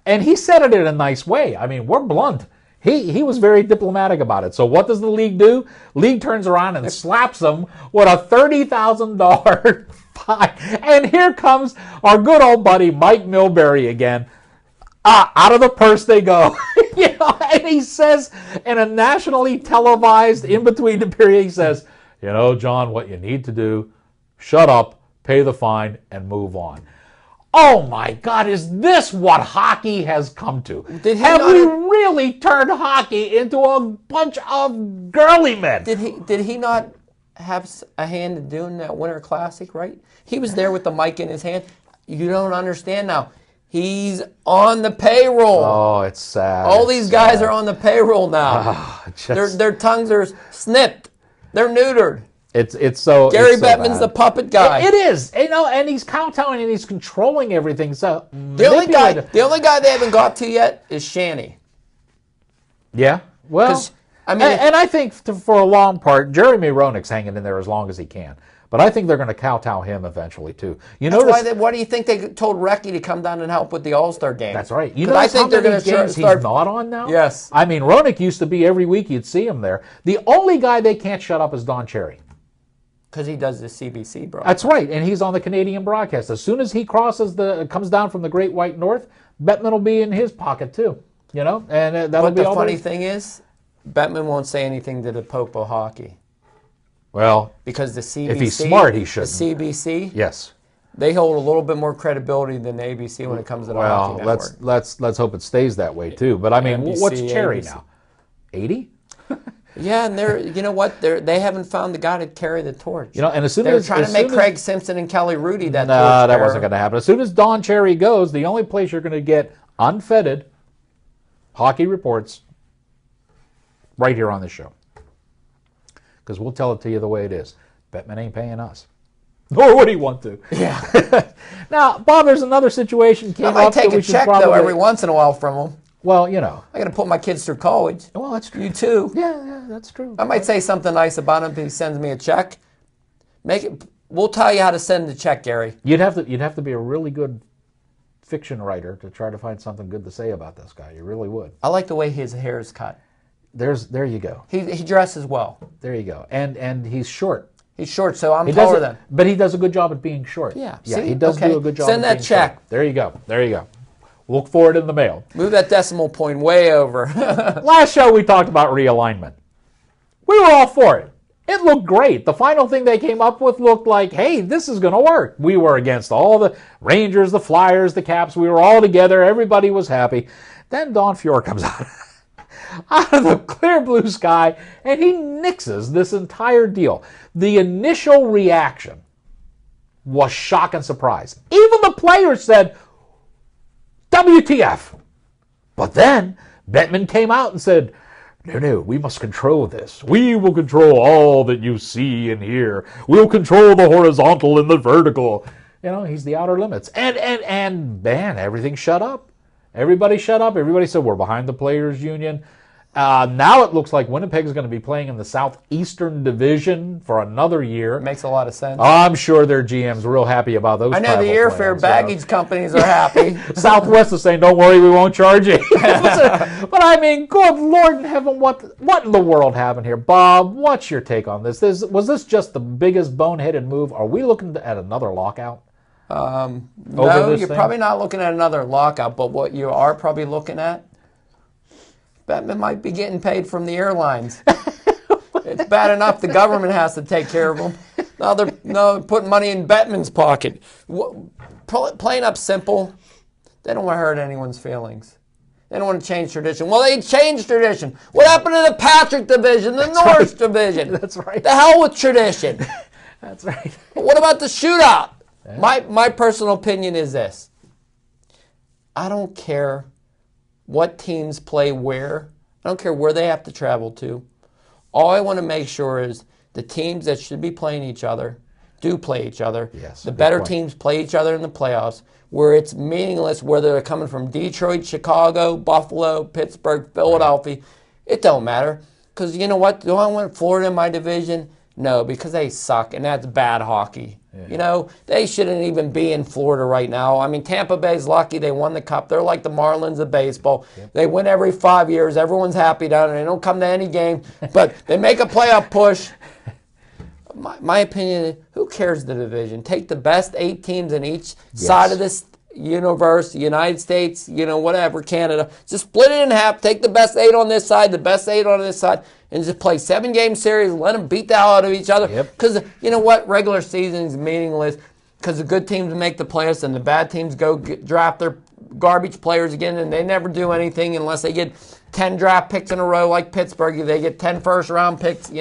And he said it in a nice way. I mean, we're blunt. He was very diplomatic about it. So what does the league do? League turns around and slaps him with a $30,000 fine. And here comes our good old buddy Mike Milbury again. Out of the purse they go. And he says in a nationally televised in between the period, he says, John, what you need to do, shut up, pay the fine, and move on. Oh my God, is this what hockey has come to? Have we really turned hockey into a bunch of girly men? Did he not have a hand in doing that Winter Classic, right? He was there with the mic in his hand. You don't understand now. He's on the payroll. Oh, it's sad. All these guys are on the payroll now. Their tongues are snipped. They're neutered. It's so Gary it's so Bettman's bad. the puppet guy. It is, and he's kowtowing and he's controlling everything. So The only guy they haven't got to yet is Shanny. Yeah, well, 'Cause, I mean, and I think for a long part, Jeremy Roenick's hanging in there as long as he can. But I think they're going to kowtow him eventually too. Why do you think they told Recchi to come down and help with the All-Star game? That's right. You 'Cause know, I think they're going to games start. he's not on now. Yes. I mean, Roenick used to be every week. You'd see him there. The only guy they can't shut up is Don Cherry. Because he does the CBC, bro. That's right, and he's on the Canadian broadcast. As soon as he comes down from the Great White North, Bettman will be in his pocket too. And that'll But be the all. funny thing is, Bettman won't say anything to the Pope of hockey Well, because the CBC. if he's smart, he shouldn't. The CBC, yes. they hold a little bit more credibility than the ABC when it comes to the hockey Well, network. let's hope it stays that way too. But I mean, NBC, what's Cherry ABC. now? 80? Yeah, and you know what? They haven't found the guy to carry the torch. And as soon They're as trying to as make soon as- Craig Simpson and Kelly Rudy that No, torch that bearer. wasn't going to happen. As soon as Don Cherry goes, the only place you're going to get unfettered hockey reports right here on this show. Because we'll tell it to you the way it is. Bettman ain't paying us. Nor would he want to. Yeah. Now, Bob, there's another situation came I up might take that we a should check, probably... though, every once in a while from them. Well, I got to put my kids through college. Well, that's true. You too. Yeah, that's true. I might say something nice about him if he sends me a check. We'll tell you how to send the check, Gary. You'd have to be a really good fiction writer to try to find something good to say about this guy. You really would. I like the way his hair is cut. There you go. He dresses well. There you go. And he's short. He's short, so I'm He taller does than. but he does a good job at being short. Yeah, Yeah, see? he does Okay. do a good job. Send at that being check. short. There you go. Look for it in the mail. Move that decimal point way over. Last show we talked about realignment. We were all for it. It looked great. The final thing they came up with looked like, hey, this is going to work. We were against all the Rangers, the Flyers, the Caps. We were all together. Everybody was happy. Then Don Fiore comes out of the clear blue sky, and he nixes this entire deal. The initial reaction was shock and surprise. Even the players said, WTF. But then Bettman came out and said, no, we must control this. We will control all that you see and hear. We'll control the horizontal and the vertical. He's the outer limits. And man, everything shut up. Everybody shut up. Everybody said, we're behind the players' union. Now it looks like Winnipeg's going to be playing in the Southeastern Division for another year. Makes a lot of sense. I'm sure their GM's real happy about those. I know the airfare baggage companies are happy. Southwest is saying, "Don't worry, we won't charge you." But I mean, good Lord in heaven, what in the world happened here, Bob? What's your take on this? Was this just the biggest boneheaded move? Are we looking at another lockout? No, you're probably not looking at another lockout. But what you are probably looking at, Bettman might be getting paid from the airlines. It's bad enough the government has to take care of them. Now they're putting money in Bettman's pocket. Plain up simple, they don't want to hurt anyone's feelings. They don't want to change tradition. Well, they changed tradition. What happened to the Patrick division, the Norris division? That's right. The hell with tradition. That's right. But what about the shootout? Yeah. My personal opinion is this. I don't care what teams play where. I don't care where they have to travel to. All I want to make sure is the teams that should be playing each other do play each other. Yes, the better teams play each other in the playoffs, where it's meaningless whether they're coming from Detroit, Chicago, Buffalo, Pittsburgh, Philadelphia. Right. It don't matter. Because you know what? Do I want Florida in my division? No, because they suck, and that's bad hockey. Yeah. You know, they shouldn't even be in Florida right now. I mean, Tampa Bay's lucky they won the Cup. They're like the Marlins of baseball. Yep. They win every 5 years. Everyone's happy down there. They don't come to any game, but they make a playoff push. My opinion is, who cares the division? Take the best 8 teams in each side of this universe, United States, whatever, Canada. Just split it in half. Take the best 8 on this side, the best 8 on this side, and just play 7-game series. Let them beat the hell out of each other. Because you know what? Regular season is meaningless because the good teams make the playoffs and the bad teams go draft their garbage players again, and they never do anything unless they get 10 draft picks in a row like Pittsburgh. They get 10 first-round picks,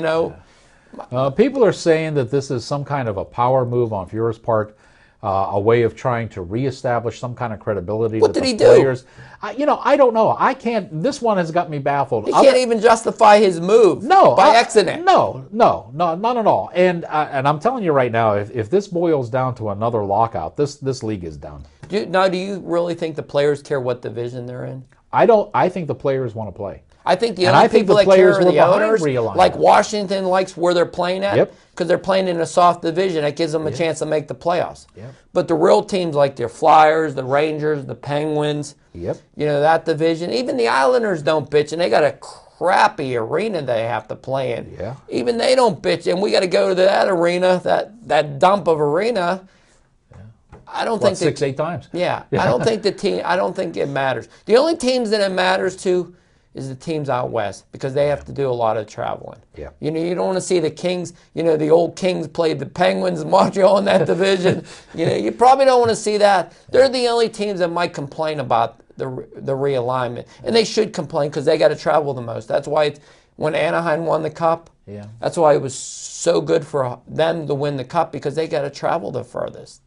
People are saying that this is some kind of a power move on Fuhrer's part. A way of trying to reestablish some kind of credibility to the players. Do? I don't know. I can't. This one has got me baffled. He can't even justify his move. By accident. No, not at all. And I'm telling you right now, if this boils down to another lockout, this league is done. Do you really think the players care what division they're in? I don't. I think the players want to play. I think the only people that care are the owners. Like Washington likes where they're playing at because they're playing in a soft division. It gives them a chance to make the playoffs. But the real teams like the Flyers, the Rangers, the Penguins, that division, even the Islanders don't bitch, and they got a crappy arena they have to play in. Even they don't bitch, and we got to go to that arena, that dump of arena. I don't think 6-8 times. I don't think I don't think it matters. The only teams that it matters to is the teams out west because they have to do a lot of traveling. You don't want to see the Kings, the old Kings played the Penguins in Montreal in that division. You probably don't want to see that. They're the only teams that might complain about the realignment. And they should complain because they got to travel the most. That's why when Anaheim won the Cup, that's why it was so good for them to win the Cup because they got to travel the furthest.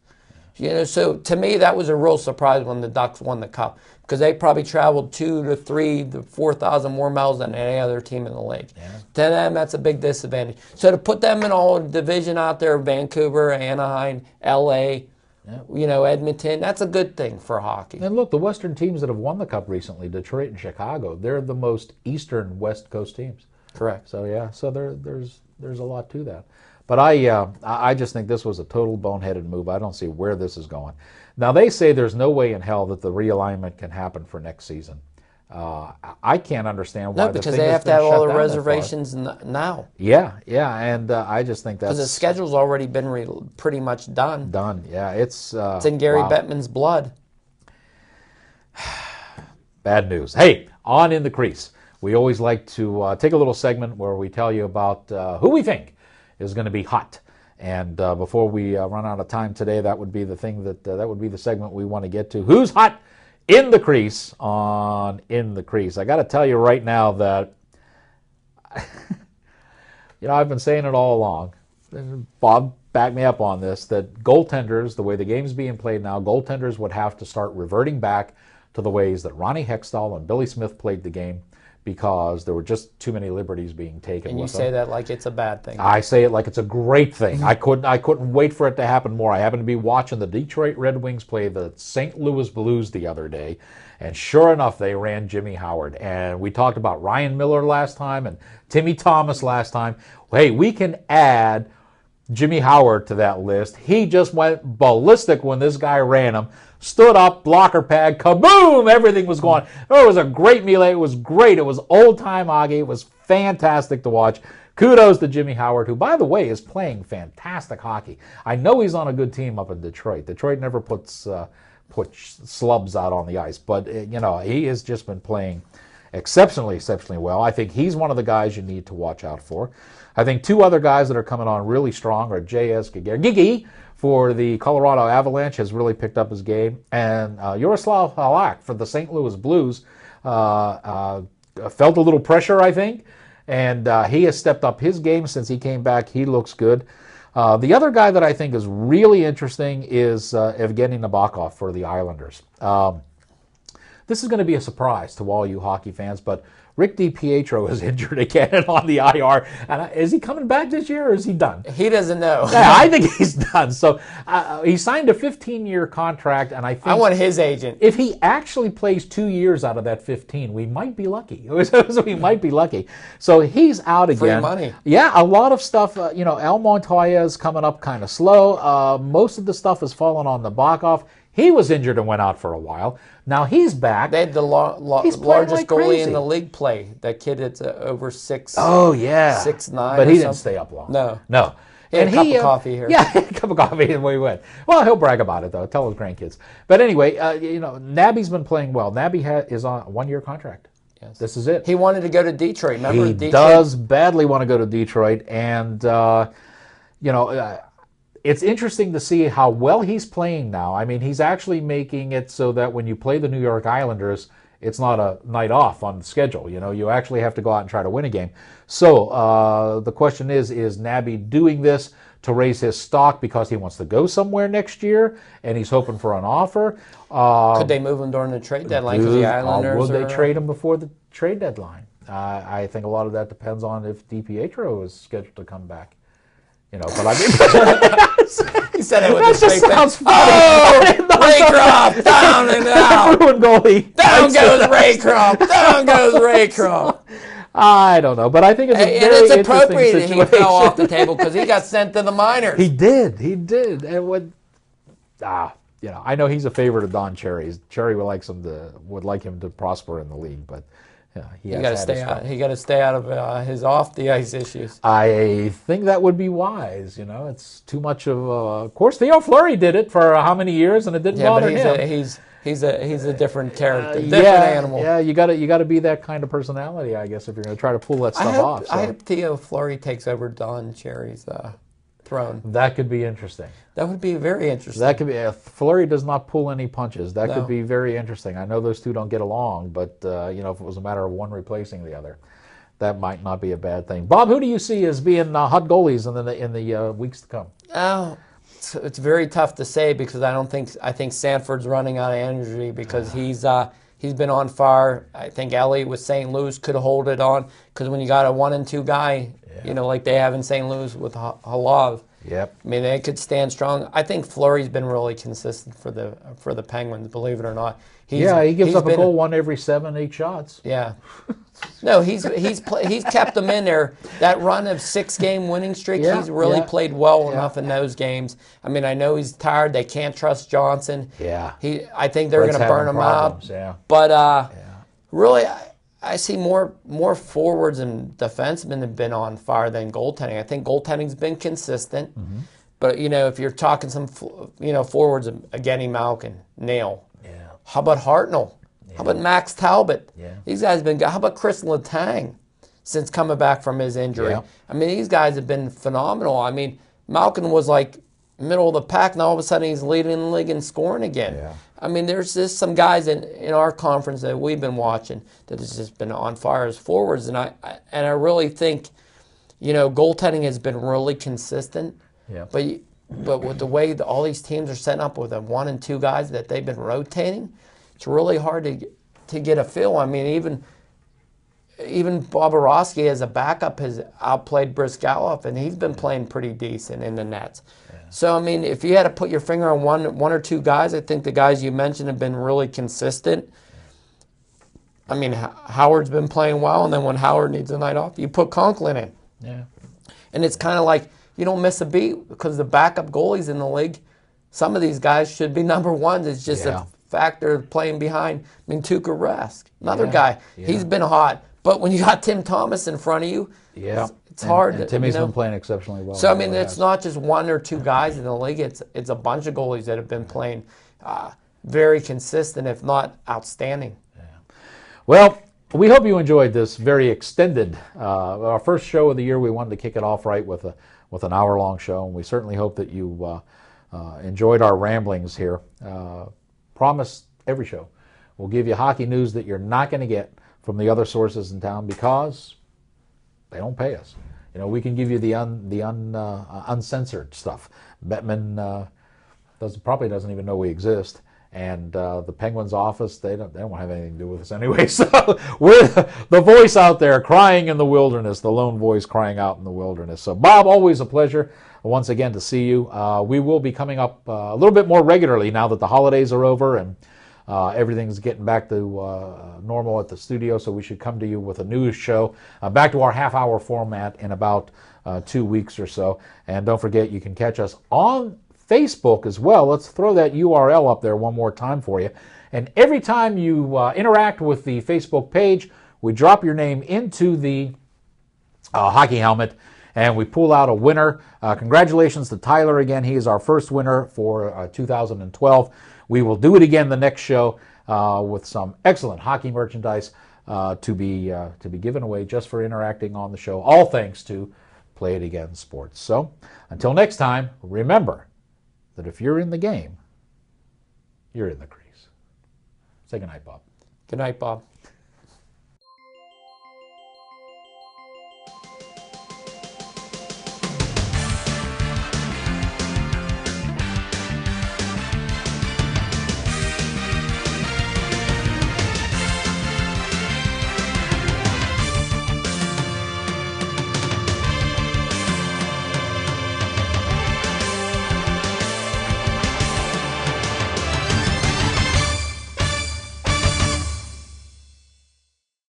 So to me, that was a real surprise when the Ducks won the Cup because they probably traveled 2,000 to 3,000 to 4,000 more miles than any other team in the league. To them, that's a big disadvantage. So to put them in all division out there, Vancouver, Anaheim, L.A., Edmonton, that's a good thing for hockey. And look, the Western teams that have won the Cup recently, Detroit and Chicago, they're the most Eastern West Coast teams. Correct. So there's a lot to that. But I just think this was a total boneheaded move. I don't see where this is going. Now, they say there's no way in hell that the realignment can happen for next season. I can't understand why. No, because they have to have all the reservations now. Yeah, and I just think that's... Because the schedule's already been pretty much done. Done, yeah. It's in Gary Bettman's blood. Bad news. Hey, on In the Crease. We always like to take a little segment where we tell you about who we think is going to be hot. And before we run out of time today, that would be the thing that would be the segment we want to get to. Who's hot in the crease on In the Crease? I got to tell you right now that I've been saying it all along. Bob backed me up on this, that goaltenders, the way the game's being played now, goaltenders would have to start reverting back to the ways that Ronnie Hextall and Billy Smith played the game, because there were just too many liberties being taken And you with say them. that like it's a bad thing. I say it like it's a great thing. I couldn't wait for it to happen more. I happened to be watching the Detroit Red Wings play the St. Louis Blues the other day, and sure enough, they ran Jimmy Howard. And we talked about Ryan Miller last time and Timmy Thomas last time. Hey, we can add Jimmy Howard to that list. He just went ballistic when this guy ran him. Stood up, blocker pad, kaboom! Everything was going. Oh, it was a great melee. It was great. It was old-time hockey. It was fantastic to watch. Kudos to Jimmy Howard, who, by the way, is playing fantastic hockey. I know he's on a good team up in Detroit. Detroit never puts slubs out on the ice, but he has just been playing exceptionally well. I think he's one of the guys you need to watch out for. I think two other guys that are coming on really strong are J.S. Gigi for the Colorado Avalanche has really picked up his game, and Yaroslav Halak for the St. Louis Blues felt a little pressure, I think, and he has stepped up his game since he came back. He looks good. The other guy that I think is really interesting is Evgeny Nabokov for the Islanders. This is going to be a surprise to all you hockey fans, but Rick DiPietro is injured again and on the IR. And is he coming back this year, or is he done? He doesn't know. Yeah, I think he's done. So he signed a 15-year contract, and I think I want his agent. if he actually plays 2 years out of that 15, we might be lucky. We might be lucky. So he's out again. Free money. Yeah, a lot of stuff. El Montoya is coming up kind of slow. Most of the stuff has fallen on Nabokov. He was injured and went out for a while. Now he's back. They had the largest like goalie crazy. in the league play. That kid that's over 6. Oh yeah, 6'9". But he didn't stay up long. No. He had a cup of coffee here. Yeah, a cup of coffee, and we went. Well, he'll brag about it though. Tell his grandkids. But anyway, Nabby's been playing well. Nabby is on a 1-year contract. Yes. This is it. He wanted to go to Detroit. Remember, He Detroit? does badly want to go to Detroit, and it's interesting to see how well he's playing now. I mean, he's actually making it so that when you play the New York Islanders, it's not a night off on the schedule. You actually have to go out and try to win a game. So the question is Nabby doing this to raise his stock because he wants to go somewhere next year and he's hoping for an offer? Could they move him during the trade deadline because the Islanders would they trade him before the trade deadline? I think a lot of that depends on if DiPietro is scheduled to come back. But I mean, he said it with that a straight just sounds face. funny. Oh, Raycroft, down and out. Ruined goalie. Down goes Raycroft. Down goes Raycroft. I don't know, but I think it's a And very it's interesting appropriate that he situation. fell off the table because he got sent to the minors. He did, and I know he's a favorite of Don Cherry. Cherry would like him to prosper in the league, but he You has got to had stay his out. trouble. He got to stay out of his off the ice issues. I think that would be wise. It's too much of. Of course, Theo Fleury did it for how many years, and it didn't Yeah, bother but him. he's a different character, different animal. Yeah, you got to be that kind of personality, I guess, if you're going to try to pull that stuff off. So I hope Theo Fleury takes over Don Cherry's throne. that could be interesting. That would be very interesting. That could be. Fleury does not pull any punches. That No. could be very interesting. I know those two don't get along, but if it was a matter of one replacing the other, that might not be a bad thing. Bob, who do you see as being hot goalies in the weeks to come? Oh, it's very tough to say because I think Sanford's running out of energy because he's been on fire. I think Elliott with St. Louis could hold it on because when you got a 1 and 2 guy, like they have in St. Louis with Halov. Yep. I mean, they could stand strong. I think Fleury's been really consistent for the Penguins, believe it or not. He gives up a goal 1 every 7-8 shots. Yeah. No, he's kept them in there. That run of 6-game winning streak, he's really played well enough in those games. I mean, I know he's tired. They can't trust Johnson. Yeah. I think they're going to burn him out. Yeah. But really, I see more forwards and defensemen have been on fire than goaltending. I think goaltending's been consistent. Mm-hmm. But, if you're talking some, forwards, Evgeny Malkin, Nail. Yeah. How about Hartnell? Yeah. How about Max Talbot? Yeah. These guys have been good. How about Chris Letang since coming back from his injury? Yeah. I mean, these guys have been phenomenal. I mean, Malkin was like middle of the pack, and all of a sudden he's leading the league in scoring again. Yeah. I mean, there's just some guys in our conference that we've been watching that has just been on fire as forwards, and I really think, goaltending has been really consistent. Yeah. But with the way all these teams are setting up with 1 and 2 guys that they've been rotating, it's really hard to get a feel. I mean, even even Bobrovsky as a backup has outplayed Brizgalov, and he's been playing pretty decent in the nets. So, I mean, if you had to put your finger on one or two guys, I think the guys you mentioned have been really consistent. I mean, Howard's been playing well, and then when Howard needs a night off, you put Conklin in. Yeah. And it's kind of like you don't miss a beat because the backup goalies in the league, some of these guys should be number ones. It's just a factor of playing behind. I mean, Tuukka Rask, another guy, he's been hot. But when you got Tim Thomas in front of you, it's hard. And Timmy's been playing exceptionally well. So, I mean, it's not just one or two guys in the league. It's a bunch of goalies that have been playing very consistent, if not outstanding. Yeah. Well, we hope you enjoyed this very extended, our first show of the year. We wanted to kick it off right with an hour-long show, and we certainly hope that you enjoyed our ramblings here. Promise every show we'll give you hockey news that you're not going to get from the other sources in town because they don't pay us. You know, we can give you the uncensored stuff. Bettman probably doesn't even know we exist, and the Penguins office they don't have anything to do with us anyway. So we're the voice out there crying in the wilderness, the lone voice crying out in the wilderness. So Bob, always a pleasure once again to see you. We will be coming up a little bit more regularly now that the holidays are over and everything's getting back to normal at the studio, so we should come to you with a news show, back to our half-hour format in about 2 weeks or so. And don't forget, you can catch us on Facebook as well. Let's throw that URL up there one more time for you. And every time you interact with the Facebook page, we drop your name into the hockey helmet, and we pull out a winner. Congratulations to Tyler again. He is our first winner for 2012. We will do it again the next show with some excellent hockey merchandise to be given away just for interacting on the show. All thanks to Play It Again Sports. So until next time, remember that if you're in the game, you're in the crease. Say goodnight, Bob. Good night, Bob.